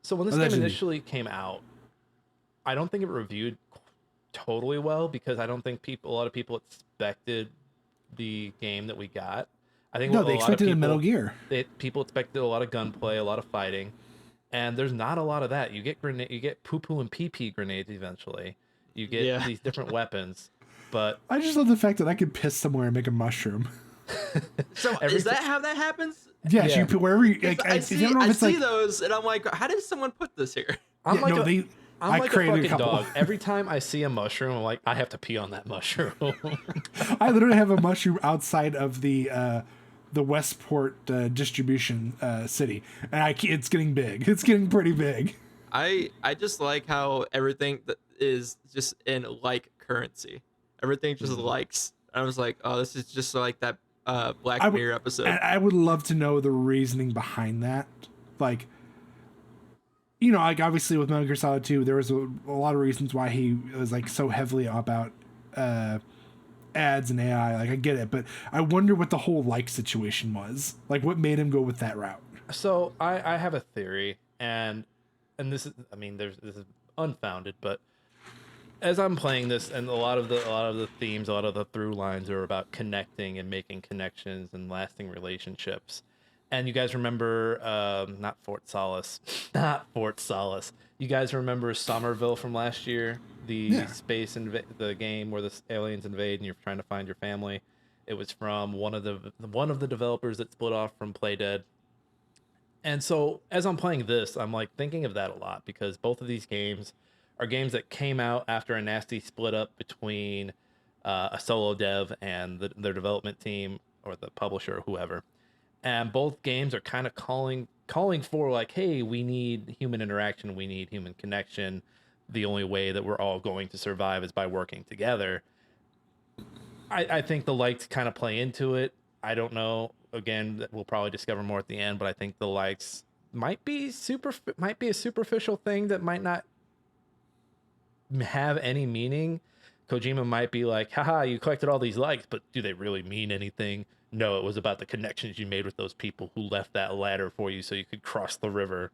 So when this game initially came out, I don't think it reviewed totally well because I don't think a lot of people expected the game that we got. I think they expected a Metal Gear. People expected a lot of gunplay, a lot of fighting, and there's not a lot of that. You get poo-poo and pee-pee grenades eventually. You get these different weapons, but I just love the fact that I could piss somewhere and make a mushroom. So is that how that happens? Yes, you put wherever you. Like, I see those, and I'm like, how did someone put this here? I'm like a fucking dog. Every time I see a mushroom, I'm like, I have to pee on that mushroom. I literally have a mushroom outside of the Westport distribution city, and it's getting big. It's getting pretty big. I just like how everything is just in like currency. Everything just likes. I was like, oh, this is just like that Black Mirror episode. I would love to know the reasoning behind that. Like, you know, like obviously with Metal Gear Solid 2, there was a lot of reasons why he was like so heavily about ads and AI. Like, I get it, but I wonder what the whole like situation was. Like, what made him go with that route? So I have a theory, and this is, I mean, this is unfounded, but as I'm playing this, and a lot of the themes, a lot of the through lines are about connecting and making connections and lasting relationships. And you guys remember, not Fort Solace. You guys remember Somerville from last year? The the game where the aliens invade and you're trying to find your family. It was from one of the developers that split off from Playdead. And so as I'm playing this, I'm like thinking of that a lot because both of these games are games that came out after a nasty split up between a solo dev and their development team or the publisher or whoever. And both games are kind of calling for like, hey, we need human interaction, we need human connection. The only way that we're all going to survive is by working together. I think the likes kind of play into it. I don't know. Again, we'll probably discover more at the end, but I think the likes might be a superficial thing that might not have any meaning. Kojima might be like, haha, you collected all these likes, but do they really mean anything? No, it was about the connections you made with those people who left that ladder for you so you could cross the river.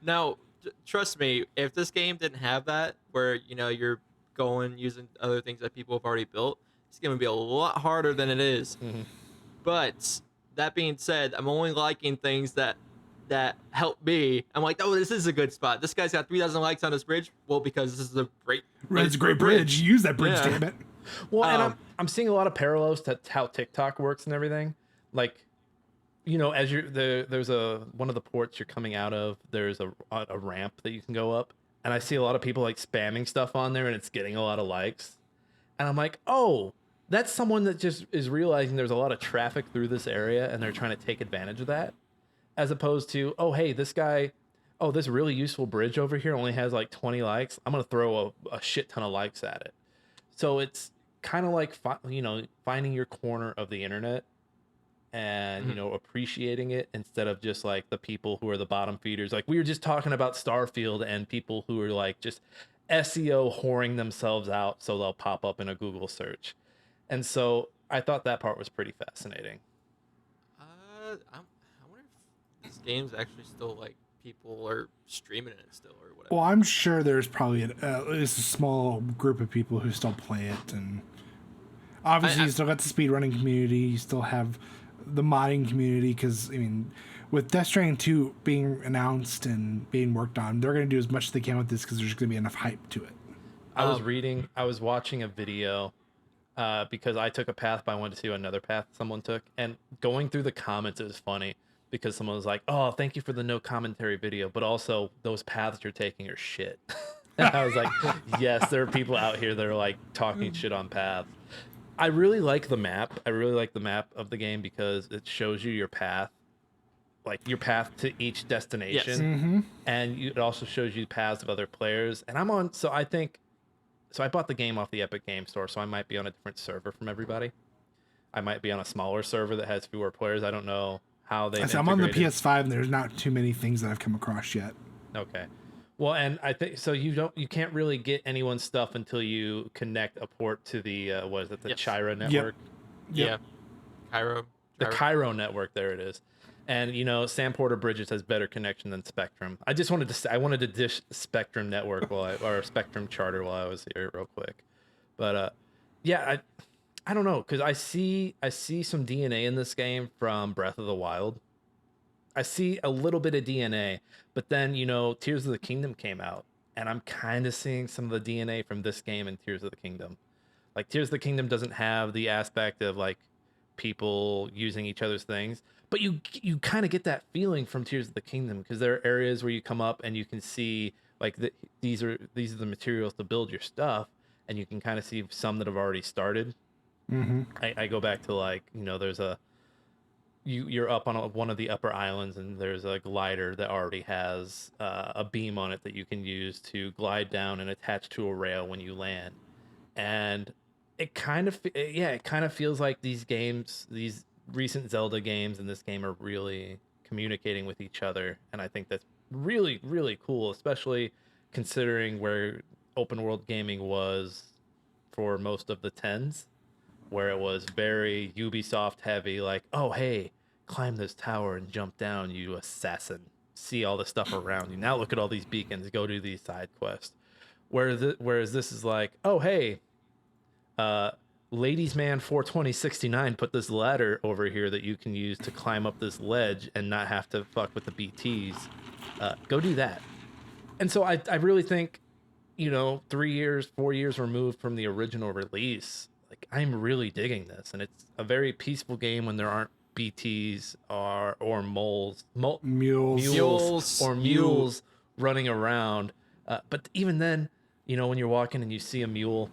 Now, trust me, if this game didn't have that, where, you know, you're going using other things that people have already built, it's going to be a lot harder than it is. Mm-hmm. But that being said, I'm only liking things that help me. I'm like, oh, this is a good spot. This guy's got 3,000 likes on this bridge. Well, because this is a great it's a great bridge. You use that bridge, damn it. Well, and I'm seeing a lot of parallels to how TikTok works and everything. Like, you know, as there's one of the ports you're coming out of, there's a ramp that you can go up, and I see a lot of people like spamming stuff on there, and it's getting a lot of likes, and I'm like, oh, that's someone that just is realizing there's a lot of traffic through this area, and they're trying to take advantage of that, as opposed to, oh, hey, this guy oh, this really useful bridge over here only has like 20 likes. I'm gonna throw a shit ton of likes at it. So it's kind of like finding your corner of the internet and appreciating it instead of just like the people who are the bottom feeders. Like we were just talking about Starfield and people who are like just SEO whoring themselves out so they'll pop up in a Google search. And so I thought that part was pretty fascinating. I wonder if this game's actually still like people are streaming it still or whatever. Well, I'm sure there's probably at least a small group of people who still play it, and obviously you still got the speedrunning community. You still have the modding community because I mean, with Death Stranding 2 being announced and being worked on, they're going to do as much as they can with this because there's going to be enough hype to it. I was watching a video because I took a path, but I wanted to see what another path someone took. And going through the comments, it was funny because someone was like, oh, thank you for the no commentary video, but also those paths you're taking are shit. And I was like, yes, there are people out here that are like talking shit on paths. I really like the map. I really like the map of the game because it shows you your path, like your path to each destination. Yes. And it also shows you paths of other players. And so I bought the game off the Epic Game Store, so I might be on a different server from everybody. I might be on a smaller server that has fewer players. I don't know how they. I'm on the PS5, and there's not too many things that I've come across yet. Okay, well, and I think so. You can't really get anyone's stuff until you connect a port to the what is it? The Chiro network. Yeah, Cairo. The Cairo network. There it is. And Sam Porter Bridges has better connection than Spectrum. I wanted to dish Spectrum network or Spectrum charter while I was here real quick. But yeah, I don't know, because I see some DNA in this game from Breath of the Wild. I see a little bit of DNA, but then Tears of the Kingdom came out, and I'm kind of seeing some of the DNA from this game in Tears of the Kingdom. Like Tears of the Kingdom doesn't have the aspect of like people using each other's things, but you kind of get that feeling from Tears of the Kingdom because there are areas where you come up and you can see like these are the materials to build your stuff, and you can kind of see some that have already started. I go back to like there's you're up on one of the upper islands, and there's a glider that already has a beam on it that you can use to glide down and attach to a rail when you land. And it kind of feels like these recent Zelda games and this game are really communicating with each other, and I think that's really, really cool, especially considering where open world gaming was for most of the 10s, where it was very Ubisoft heavy, like, oh hey, climb this tower and jump down, you assassin, see all the stuff around you, now look at all these beacons, go do these side quests. Whereas this is like, oh hey, Ladies Man 42069 put this ladder over here that you can use to climb up this ledge and not have to fuck with the BTs. Go do that. And so I really think, 4 years removed from the original release, like I'm really digging this, and it's a very peaceful game when there aren't BTs or mules running around. But even then, when you're walking and you see a mule,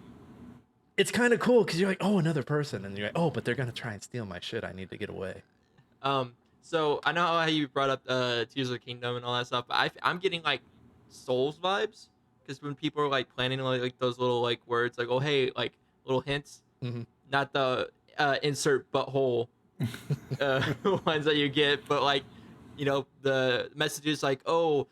it's kind of cool because you're like, oh, another person, and you're like, oh, but they're gonna try and steal my shit. I need to get away. So I know how you brought up Tears of the Kingdom and all that stuff, but I'm getting like Souls vibes because when people are like planning like those little like words like, oh hey, like little hints, not the insert butthole ones that you get, but like the messages like, oh,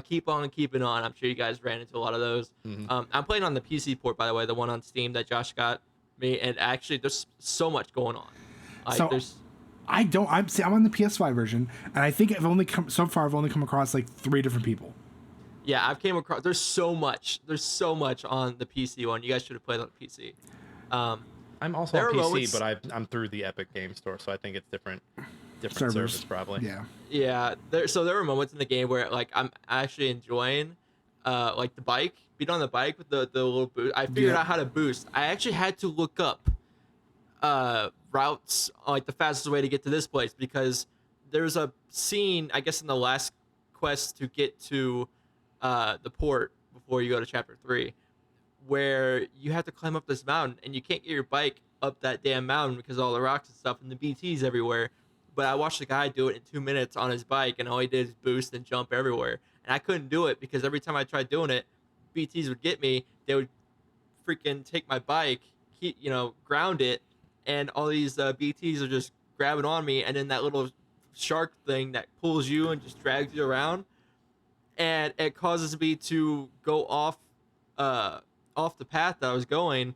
keep on keeping on. I'm sure you guys ran into a lot of those. I'm playing on the PC port, by the way, the one on Steam that Josh got me, and actually there's so much going on. Like, I'm on the PS5 version, and I think I've only come across like 3 different people. Yeah, I've came across. There's so much on the PC one. You guys should have played on the PC. I'm also on PC, but I'm through the Epic Game Store, so I think it's different service probably. Yeah. There were moments in the game where like I'm actually enjoying like the bike, being on the bike with the little boost. I figured out how to boost. I actually had to look up routes, like the fastest way to get to this place, because there's a scene, I guess, in the last quest to get to the port before you go to chapter 3, where you have to climb up this mountain, and you can't get your bike up that damn mountain because of all the rocks and stuff and the BTs everywhere. But I watched the guy do it in 2 minutes on his bike, and all he did is boost and jump everywhere. and I couldn't do it because every time I tried doing it, BTs would get me. They would freaking take my bike, ground it, and all these BTs are just grabbing on me, and then that little shark thing that pulls you and just drags you around, and it causes me to go off the path that I was going,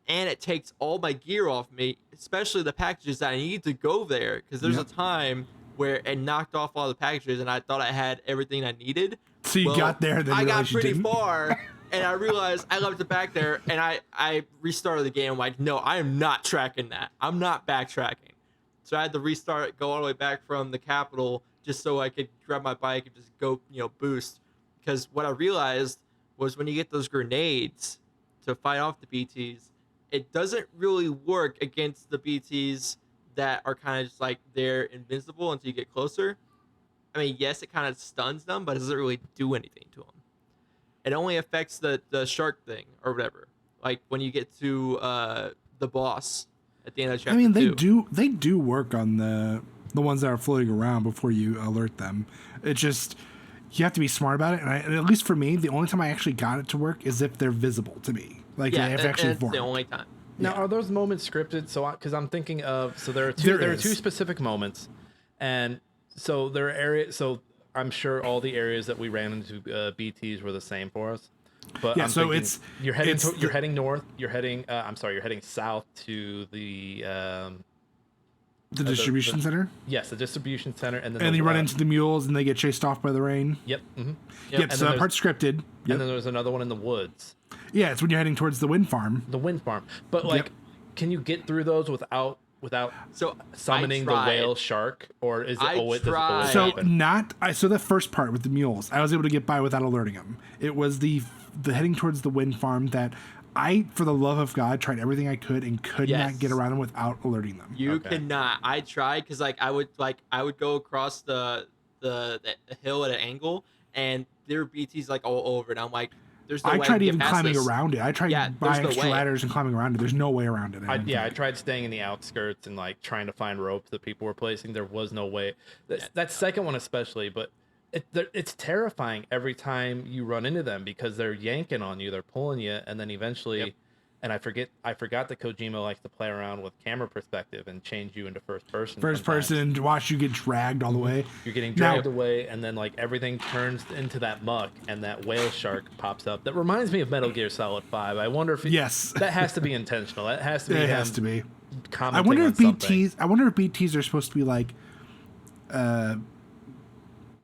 and it takes all my gear off me, especially the packages that I need to go there, because there's a time where it knocked off all the packages and I thought I had everything I needed. So you got there, then I got realized you pretty didn't. far, and I realized I left it back there, and I restarted the game. I'm like, no, I am not tracking that. I'm not backtracking. So I had to restart it, go all the way back from the capital, just so I could grab my bike and just go, boost. Because what I realized was when you get those grenades to fight off the BTs, it doesn't really work against the BTs that are kind of just like they're invincible until you get closer. I mean, yes, it kind of stuns them, but it doesn't really do anything to them. It only affects the shark thing or whatever. Like when you get to the boss at the end of chapter 2. I mean, they do work on the ones that are floating around before you alert them. It's just you have to be smart about it. And at least for me, the only time I actually got it to work is if they're visible to me. Like they have actually formed. That's the only time. Now, are those moments scripted? So, because I'm thinking of, so there are two specific moments, and so there are areas. So I'm sure all the areas that we ran into BTs were the same for us. But yeah, I'm so thinking you're heading north. You're heading south to the distribution center. Yes, the distribution center, and then you run into the mules and they get chased off by the rain. Yep. Mm-hmm. Yep. So that part's scripted. Yep. And then there's another one in the woods. Yeah, it's when you're heading towards the wind farm. The wind farm. But can you get through those without summoning the whale shark, or is it always happen? So the first part with the mules, I was able to get by without alerting them. It was the heading towards the wind farm that I, for the love of God, tried everything I could and could not get around them without alerting them. You cannot. I tried because I would go across the hill at an angle, and there were BTs like all over it. I'm like, there's no way I tried even past climbing this. around it. I tried buying extra ladders and climbing around it. There's no way around it. I tried staying in the outskirts and like trying to find ropes that people were placing. There was no way. That second one especially, but it's terrifying every time you run into them because they're yanking on you, they're pulling you, and then eventually, and I forgot that Kojima likes to play around with camera perspective and change you into first person. First person and watch you get dragged all the way. You're getting dragged away, and then like everything turns into that muck, and that whale shark pops up. That reminds me of Metal Gear Solid 5. I wonder if that has to be intentional. That has to be. It has to be. I wonder if BTs are supposed to be like, and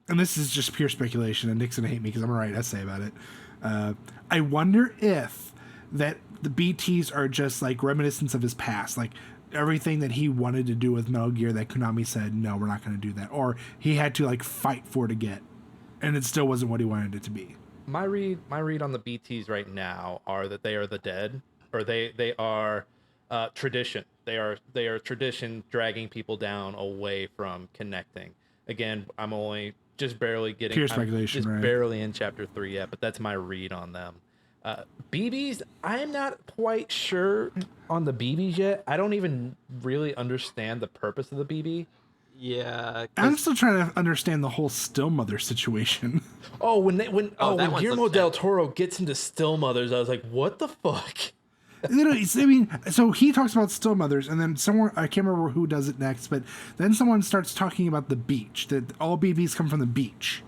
this is just pure speculation, and Nick's gonna hate me because I'm gonna write an essay about it. I wonder if that the BTs are just like reminiscence of his past, like everything that he wanted to do with Metal Gear that Konami said, no, we're not going to do that. Or he had to like fight for to get, and it still wasn't what he wanted it to be. My read on the BTs right now are that they are the dead, or they are tradition. They are tradition dragging people down away from connecting. Again, I'm only just barely getting pure speculation, just barely in chapter 3 yet, but that's my read on them. BBs, I'm not quite sure on the BBs yet. I don't even really understand the purpose of the BB. Yeah, I'm still trying to understand the whole Still Mother situation. Oh, when Guillermo del Toro gets into Still Mothers, I was like, what the fuck? So he talks about Still Mothers, and then someone, I can't remember who does it next, but then someone starts talking about the beach, that all BBs come from the beach.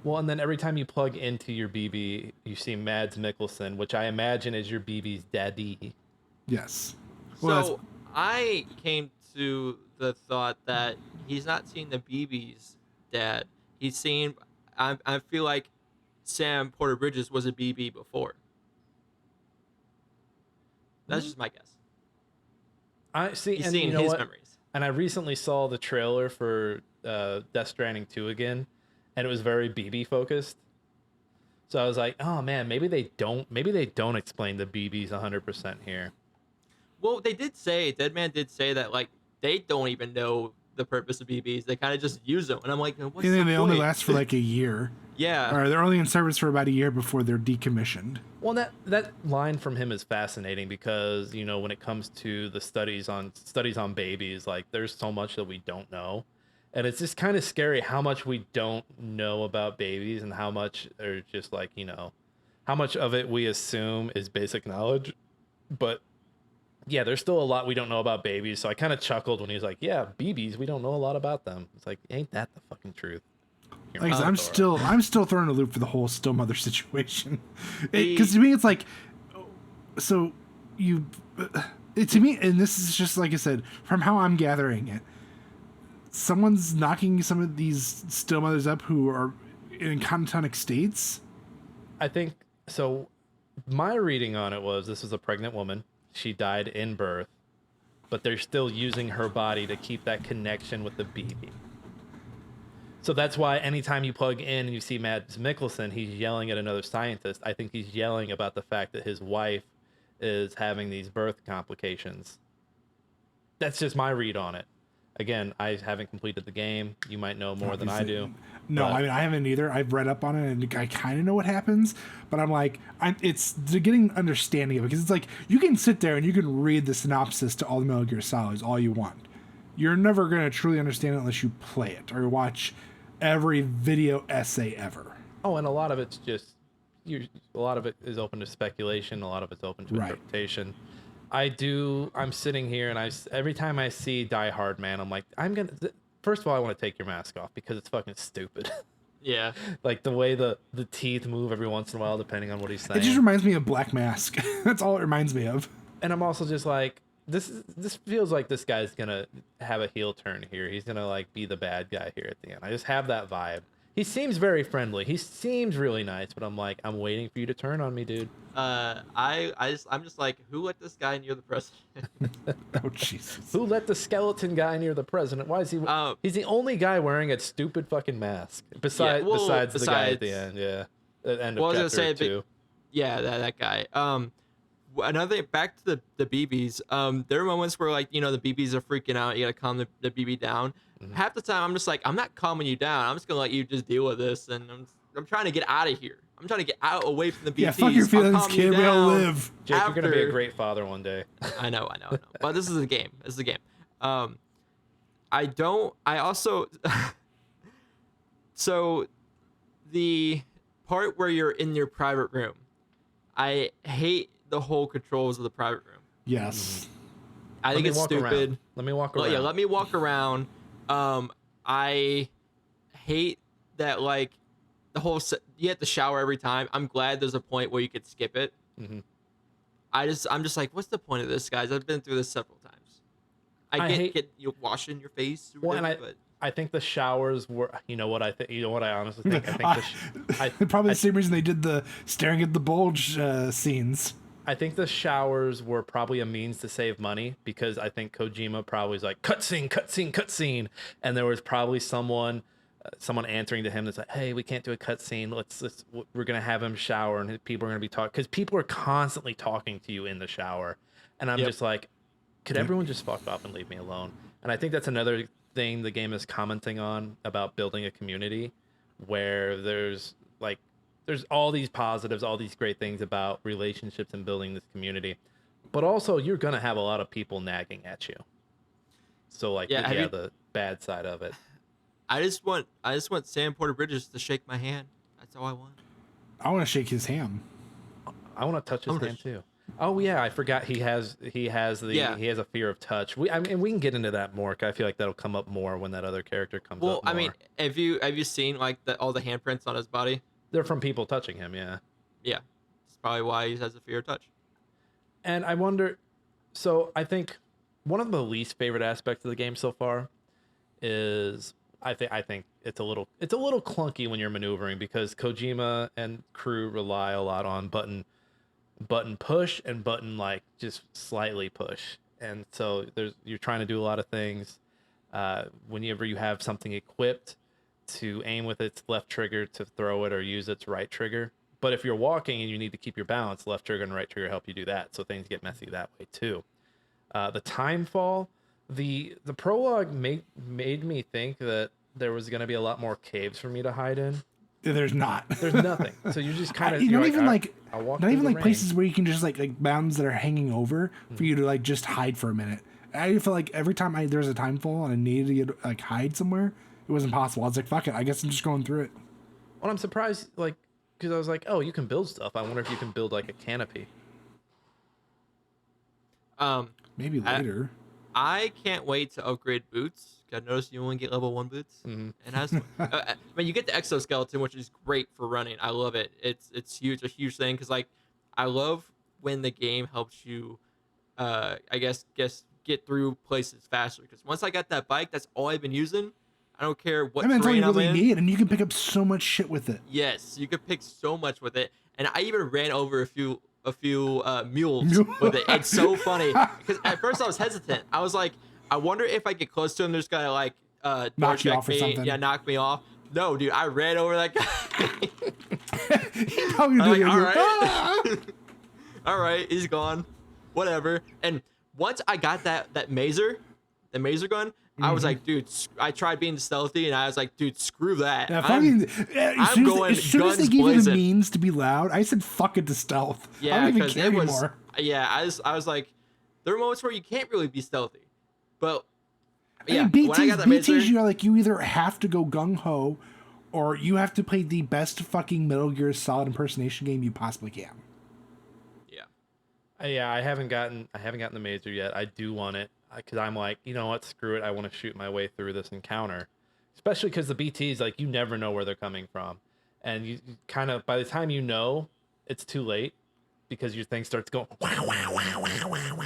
Well, and then every time you plug into your BB, you see Mads Mikkelsen, which I imagine is your BB's daddy. Yes. So I came to the thought that he's not seeing the BB's dad. He's seeing, I feel like Sam Porter Bridges was a BB before. That's just my guess. I see. He's and seeing his memories. And I recently saw the trailer for Death Stranding 2 again. And it was very BB focused. So I was like, oh man, maybe they don't explain the BBs 100% here. Well, Deadman did say that like they don't even know the purpose of BBs. They kind of just use them. And I'm like, what's the point? Only last for like a year. Yeah. Or they're only in service for about a year before they're decommissioned. Well, that line from him is fascinating because, when it comes to the studies on babies, like there's so much that we don't know. And it's just kind of scary how much we don't know about babies and how much are just like, how much of it we assume is basic knowledge. But yeah, there's still a lot we don't know about babies. So I kind of chuckled when he was like, yeah, BBs, we don't know a lot about them. It's like, ain't that the fucking truth? Like I said, I'm still thrown in a loop for the whole still mother situation. Because to me, it's like, so to me, and this is just like I said, from how I'm gathering it, someone's knocking some of these still mothers up who are in catatonic states. I think so. My reading on it was this was a pregnant woman. She died in birth, but they're still using her body to keep that connection with the baby. So that's why anytime you plug in and you see Mads Mikkelsen, he's yelling at another scientist. I think he's yelling about the fact that his wife is having these birth complications. That's just my read on it. Again, I haven't completed the game. You might know more than I do. No, I mean, I haven't either. I've read up on it, and I kind of know what happens. But I'm like, it's getting understanding of it. Because it's like, you can sit there and you can read the synopsis to all the Metal Gear Solids all you want. You're never going to truly understand it unless you play it or watch every video essay ever. Oh, and a lot of it's just, a lot of it is open to speculation. A lot of it's open to interpretation. I'm sitting here and every time I see Die-HardMan, I'm like, first of all, I want to take your mask off because it's fucking stupid. Yeah. Like the way the teeth move every once in a while, depending on what he's saying. It just reminds me of Black Mask. That's all it reminds me of. And I'm also just like, this feels like this guy's going to have a heel turn here. He's going to like be the bad guy here at the end. I just have that vibe. He seems very friendly. He seems really nice, but I'm like, I'm waiting for you to turn on me, dude. I'm just like, who let this guy near the president? Oh Jesus! Who let the skeleton guy near the president? Why is he? He's the only guy wearing a stupid fucking mask. Besides the guy at the end, yeah. At end of chapter 2. Yeah, that guy. Another thing, back to the BBs. There are moments where like the BBs are freaking out. You gotta calm the BB down. Mm-hmm. Half the time, I'm just like, I'm not calming you down. I'm just gonna let you just deal with this, and I'm trying to get out of here. I'm trying to get out away from the BBs. Yeah, fuck your feelings, kid. We all live. Jake, you're gonna be a great father one day. I know. But this is a game. So the part where you're in your private room, I hate the whole controls of the private room. Yes. I think it's stupid. Let me walk around. Yeah, let me walk around. I hate that like the whole you have to shower every time. I'm glad there's a point where you could skip it. Mm-hmm. I'm just like, what's the point of this, guys? I've been through this several times. I get you washing your face. Or whatever, but I think the showers were. You know what I think? You know what I honestly think? I think probably the same reason they did the staring at the bulge scenes. I think the showers were probably a means to save money because I think Kojima probably was like cutscene, and there was probably someone answering to him that's like, hey, we can't do a cutscene. We're gonna have him shower, and people are gonna be talking because people are constantly talking to you in the shower, and I'm just like, could everyone just fuck off and leave me alone? And I think that's another thing the game is commenting on about building a community where there's all these positives, all these great things about relationships and building this community, but also you're gonna have a lot of people nagging at you. So the bad side of it. I just want Sam Porter Bridges to shake my hand. That's all I want. I want to shake his hand. I want to touch his hand too. Oh yeah, I forgot he has a fear of touch. We can get into that more. I feel like that'll come up more when that other character comes up. Well, I mean, have you seen like all the handprints on his body? They're from people touching him, yeah. Yeah. That's probably why he has a fear of touch. And I wonder, so I think one of the least favorite aspects of the game so far is I think it's a little clunky when you're maneuvering because Kojima and crew rely a lot on button push and button like just slightly push. And so you're trying to do a lot of things. Whenever you have something equipped, to aim with its left trigger to throw it or use its right trigger. But if you're walking and you need to keep your balance, left trigger and right trigger help you do that. So things get messy that way too. The time fall, the prologue made me think that there was going to be a lot more caves for me to hide in. There's not. There's nothing. So you just kind of not even places where you can just like mountains that are hanging over for you to like just hide for a minute I feel like every time there was a time fall and I needed to get, like, hide somewhere, it wasn't possible. I was like, fuck it, I guess I'm just going through it. Well, I'm surprised, like, because I was like, oh, you can build stuff. I wonder if you can build like a canopy. Maybe later. I can't wait to upgrade boots. I noticed you only get level 1 boots, and has I mean, you get the exoskeleton, which is great for running. I love it. It's huge, a huge thing, because like I love when the game helps you, I guess get through places faster. Because once I got that bike, that's all I've been using. I don't care what That's all terrain you I'm really in. need, and you can pick up so much shit with it. Yes, you could pick so much with it, and I even ran over a few mules with it. It's so funny because at first I was hesitant. I was like, I wonder if I get close to him, they're just gonna like Knock you check off or me. something. Yeah, knock me off. No, dude, I ran over that guy. He probably I'm like, did. all right, all right, he's gone. Whatever. And once I got the mazer gun, I was like, dude, I tried being stealthy, and I was like, dude, screw that. Yeah, I'm going as soon as they guns gave you the blazing. means to be loud, I said fuck it to stealth. I Yeah, don't even because care it was. anymore. Yeah, I was like, there are moments where you can't really be stealthy, but yeah, And when I got that mazer, BTs, you're like, you either have to go gung ho, or you have to play the best fucking Metal Gear Solid impersonation game you possibly can. Yeah, I haven't gotten the mazer yet. I do want it because I'm like, you know what, screw it. I want to shoot my way through this encounter, especially because the BTs, like, you never know where they're coming from, and you kind of, by the time you know, it's too late because your thing starts going. Wow, wow, wow, wow, wow, wow.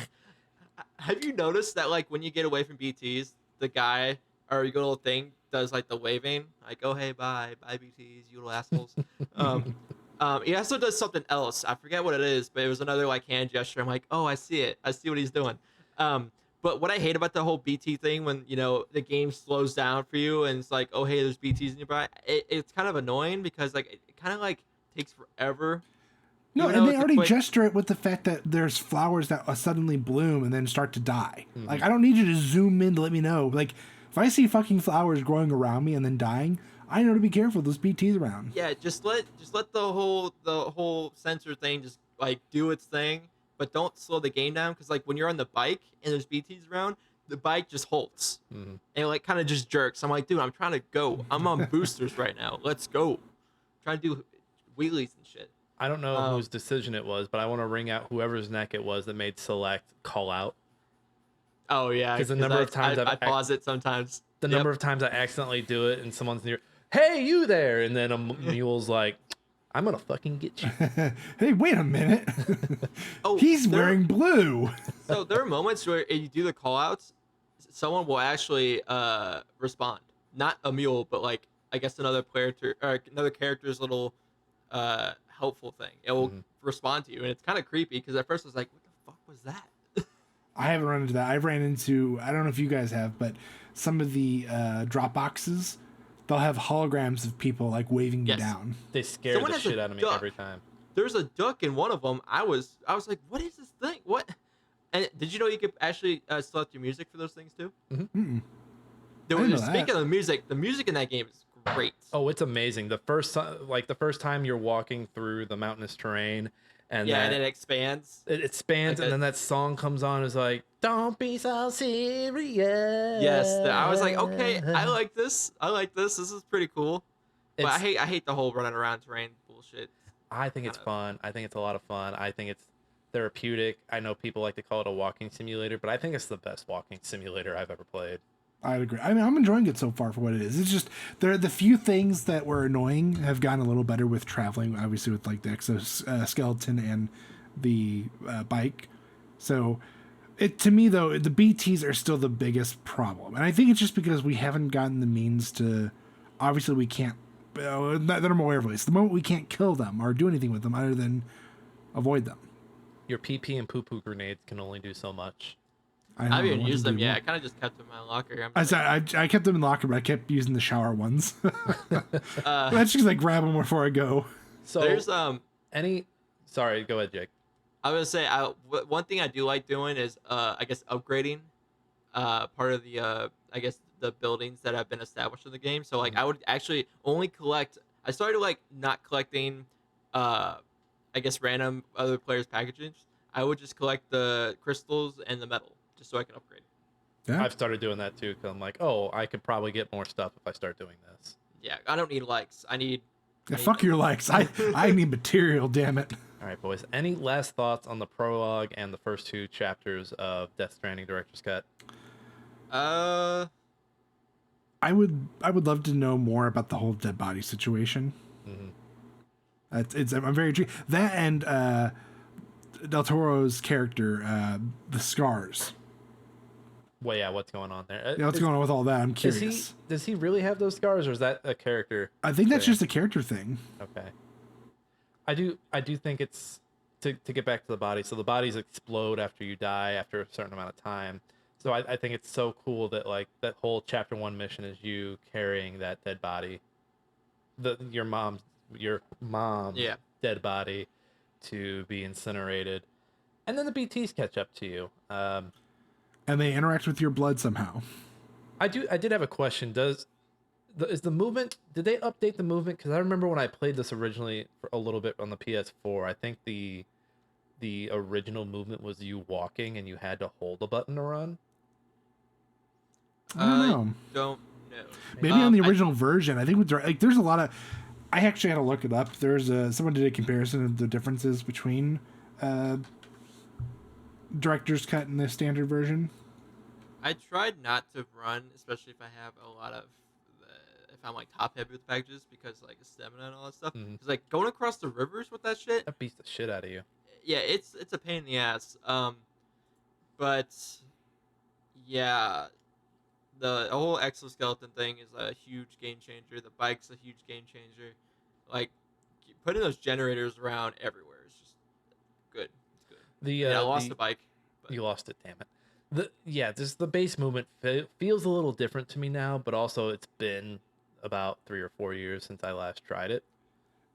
Have you noticed that like when you get away from BTs, the guy or your little thing does like the waving, like, oh hey, bye BTs, you little assholes. He also does something else. I forget what it is, but it was another like hand gesture. I'm like, oh, I see it. I see what he's doing. But what I hate about the whole BT thing, when you know the game slows down for you and it's like, oh hey, there's BTs nearby. It's kind of annoying because like it kind of like takes forever. No, Even and though they it's a already quick- gesture it with the fact that there's flowers that suddenly bloom and then start to die. Like, I don't need you to zoom in to let me know. Like, if I see fucking flowers growing around me and then dying, I know to be careful. There's BTs around. Yeah, just let the whole sensor thing just like do its thing, but don't slow the game down because like when you're on the bike and there's BTs around, the bike just halts and it like kind of just jerks. I'm like, dude, I'm trying to go. I'm on boosters right now. Let's go. I'm trying to do wheelies and shit. I don't know whose decision it was, but I want to ring out whoever's neck it was that made select call out. Oh yeah, 'Cause the number of times I pause it sometimes. The number of times I accidentally do it and someone's near, hey, you there, and then a mule's like, I'm gonna fucking get you. Hey, wait a minute. Oh, He's wearing blue. So there are moments where if you do the call outs, someone will actually respond. Not a mule, but like I guess another character's little helpful thing. It will respond to you, and it's kind of creepy because at first I was like, what the fuck was that? I haven't run into that. I've ran into, I don't know if you guys have, but some of the drop boxes, they'll have holograms of people like waving you down. They scare Someone the has a shit out of me duck. every time. There's a duck in one of them. I was like, what is this thing? What? And did you know you could actually select your music for those things too? Mm-mm. Speaking of the music in that game is great. Oh, it's amazing. The first time you're walking through the mountainous terrain, and and it expands. It expands, Like and then that song comes on. Is like, don't be so serious. Yes, I was like, okay, I like this. This is pretty cool. But I hate the whole running around terrain bullshit. I think it's fun. I think it's a lot of fun. I think it's therapeutic. I know people like to call it a walking simulator, but I think it's the best walking simulator I've ever played. I agree. I mean, I'm enjoying it so far for what it is. It's just the few things that were annoying have gotten a little better with traveling, obviously with like the exoskeleton and the bike. So to me though, the BTs are still the biggest problem. And I think it's just because we haven't gotten the means to, obviously we can't, that I'm aware of at least, the moment we can't kill them or do anything with them other than avoid them. Your PP and poo-poo grenades can only do so much. I haven't even used them yet. I kind of just kept them in my locker. I kept them in the locker, but I kept using the shower ones. That's just like grab them before I go. So there's Sorry, go ahead, Jake. I was gonna say one thing I do like doing is I guess upgrading part of the I guess the buildings that have been established in the game. So like I would actually only collect. I started like not collecting I guess random other players' packages. I would just collect the crystals and the metal just so I can upgrade. Yeah. I've started doing that too, because I'm like, oh, I could probably get more stuff if I start doing this. Yeah, I don't need likes. I need Fuck your likes. I need material, damn it. All right, boys. Any last thoughts on the prologue and the first 2 chapters of Death Stranding Director's Cut? I would love to know more about the whole dead body situation. I'm very intrigued. That and Del Toro's character, the scars. Well, yeah, what's going on there? Yeah, what's going on with all that? I'm curious. Does he really have those scars, or is that a character? I think that's thing? just a character thing. Okay. I do think it's to get back to the body. So the bodies explode after you die after a certain amount of time. So I think it's so cool that like that whole chapter 1 mission is you carrying that dead body, your mom's Yeah. dead body, to be incinerated, and then the BTs catch up to you. And they interact with your blood somehow. I did have a question. Is the movement? Did they update the movement? Because I remember when I played this originally for a little bit on the PS4. I think the original movement was you walking and you had to hold a button to run. I don't know. Don't know. Maybe on the original version. I think there's a lot of. I actually had to look it up. Someone did a comparison of the differences between director's cut and the standard version. I tried not to run, especially if I have if I'm like top heavy with packages, because like stamina and all that stuff. Because like going across the rivers with that shit. That beats the shit out of you. Yeah, it's a pain in the ass. But yeah, the whole exoskeleton thing is a huge game changer. The bike's a huge game changer. Like putting those generators around everywhere is just good. It's good. I lost the bike. But... You lost it, damn it. The base movement feels a little different to me now, but also it's been about 3 or 4 years since I last tried it.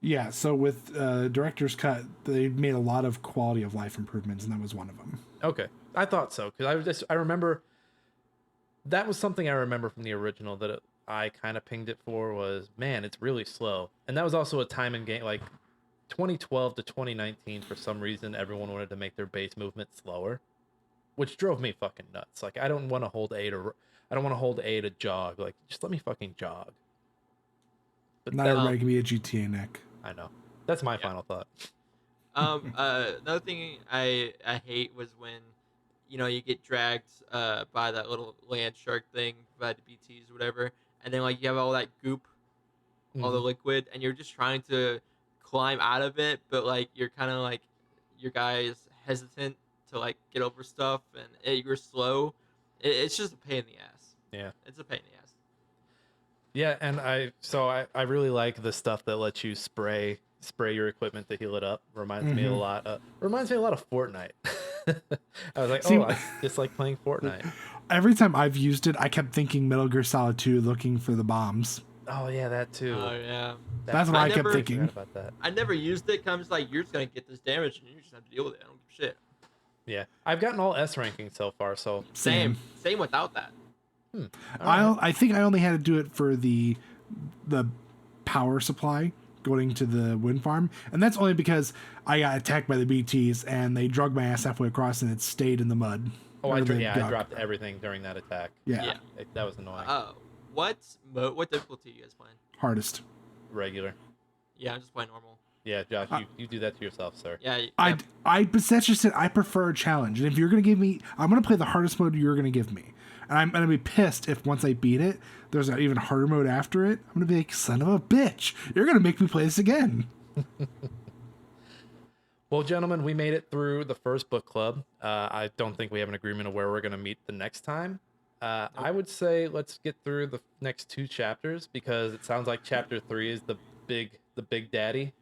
Yeah, so with director's cut, they made a lot of quality of life improvements, and that was one of them. Okay, I thought so because I remember that was something I remember from the original that I kind of pinged it for was, man, it's really slow, and that was also a time in game like 2012 to 2019. For some reason, everyone wanted to make their base movement slower, which drove me fucking nuts. Like I don't want to hold A to jog. Like just let me fucking jog. But Not everybody can be a GTA Nick. I know. That's my final thought. Another thing I hate was when, you get dragged by that little land shark thing, by the BTs or whatever, and then like you have all that goop, all the liquid, and you're just trying to climb out of it, but like you're kind of like your guy is hesitant to like get over stuff, and you're slow. It's just a pain in the ass. Yeah, it's a pain in the ass. Yeah, and I really like the stuff that lets you spray your equipment to heal it up. Reminds me a lot of Fortnite. I was like, I just like playing Fortnite. Every time I've used it, I kept thinking Metal Gear Solid 2 looking for the bombs. Oh yeah, that too. Oh yeah. That's what I kept thinking. About that. I never used it. Cause I'm just like, you're just gonna get this damage, and you just have to deal with it. I don't give a shit. Yeah, I've gotten all S ranking so far. So same without that. I think I only had to do it for the power supply going to the wind farm, and that's only because I got attacked by the BTs and they drug my ass halfway across and it stayed in the mud. Oh, I dropped everything during that attack. Yeah. That was annoying. What difficulty are you guys playing? Hardest. Regular. Yeah, I'm just playing normal. Yeah, Josh, you do that to yourself, sir. Yeah. But that's just it. I prefer a challenge, and if you're gonna give me, I'm gonna play the hardest mode you're gonna give me. And I'm gonna be pissed if once I beat it, there's an even harder mode after it. I'm gonna be like, son of a bitch, you're gonna make me play this again. Well, gentlemen, we made it through the first book club. I don't think we have an agreement of where we're gonna meet the next time. I would say let's get through the next 2 chapters because it sounds like chapter 3 is the big daddy.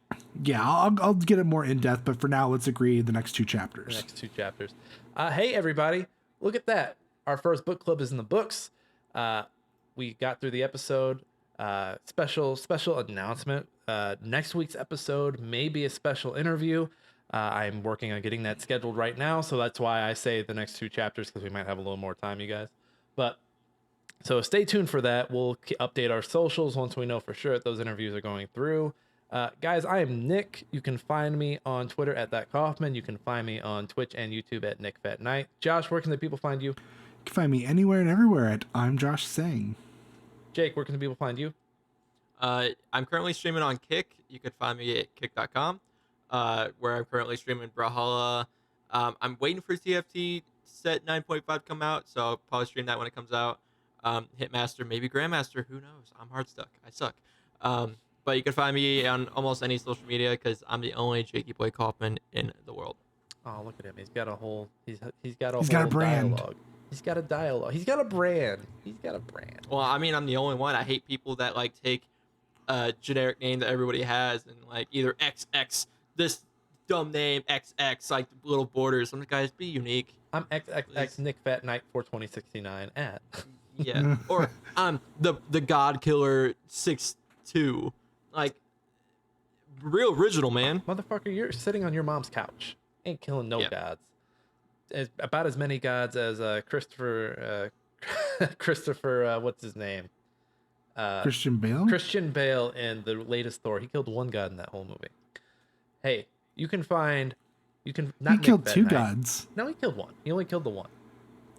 Yeah, I'll get it more in depth, but for now, let's agree the next 2 chapters. The next 2 chapters. Hey everybody, look at that. Our first book club is in the books. We got through the episode. Special announcement. Next week's episode may be a special interview. I'm working on getting that scheduled right now, so that's why I say the next 2 chapters, because we might have a little more time, you guys. But so stay tuned for that. We'll update our socials once we know for sure that those interviews are going through. Guys, I am Nick. You can find me on Twitter at @ThatKaufman. You can find me on Twitch and YouTube at NickFatKnight. Josh, where can the people find you? You can find me anywhere and everywhere at I'm Josh Sang. Jake, where can people find you? I'm currently streaming on Kick. You could find me at kick.com, where I'm currently streaming Brawlhalla. I'm waiting for TFT set 9.5 to come out, so I'll probably stream that when it comes out. Hitmaster, maybe Grandmaster, who knows? I'm hard stuck. I suck. But you can find me on almost any social media because I'm the only Jakey Boy Kaufman in the world. Oh, look at him. He's got a whole brand. dialogue. He's got a dialogue. He's got a brand. He's got a brand. Well, I mean, I'm the only one. I hate people that like take a generic name that everybody has and like either XX, this dumb name, XX, like little borders. Some guys be unique. I'm XXX Nick Fat Knight 42069 at. Yeah. Or I'm the God Killer 6'2". Like real original, man. Motherfucker, you're sitting on your mom's couch. Ain't killing no gods. About as many gods as Christopher what's his name? Christian Bale? Christian Bale in the latest Thor. He killed one god in that whole movie. Hey, you can He killed two gods. No, he killed one. He only killed the one.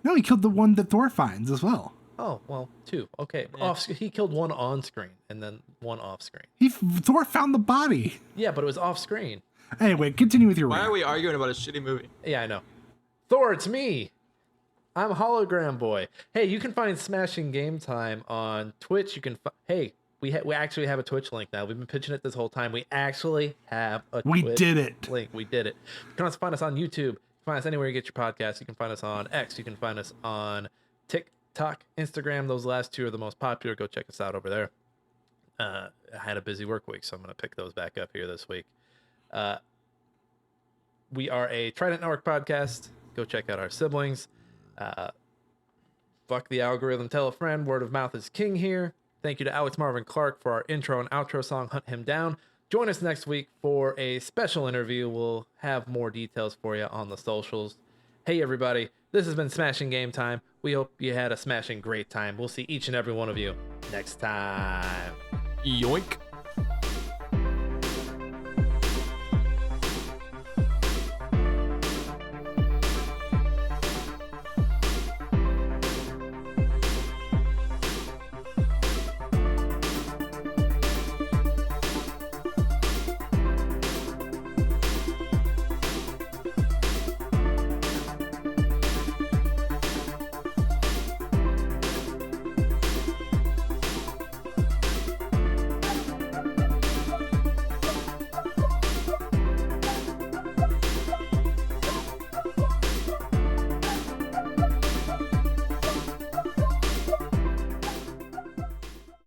No, he killed the one that Thor finds as well. Oh, well, two. Okay. Yeah. He killed one on screen and then one off screen. Thor found the body. Yeah, but it was off screen. Anyway, continue with your Why rant. are we arguing about a shitty movie? Yeah, I know. Thor, it's me. I'm Hologram Boy. Hey, you can find Smashing Game Time on Twitch. You can we actually have a Twitch link now. We've been pitching it this whole time. We actually have a Twitch did it. link. We did it. You can also find us on YouTube. You can find us anywhere you get your podcasts. You can find us on X. You can find us on TikTok, Instagram. Those last two are the most popular. Go check us out over there. I had a busy work week, so I'm going to pick those back up here this week. We are a Trident Network podcast. Go check out our siblings. Fuck the algorithm, tell a friend. Word of mouth is king here. Thank you to Alex Marvin Clark for our intro and outro song, Hunt Him Down. Join us next week for a special interview. We'll have more details for you on the socials. Hey, everybody. This has been Smashing Game Time. We hope you had a smashing great time. We'll see each and every one of you next time. Yoink.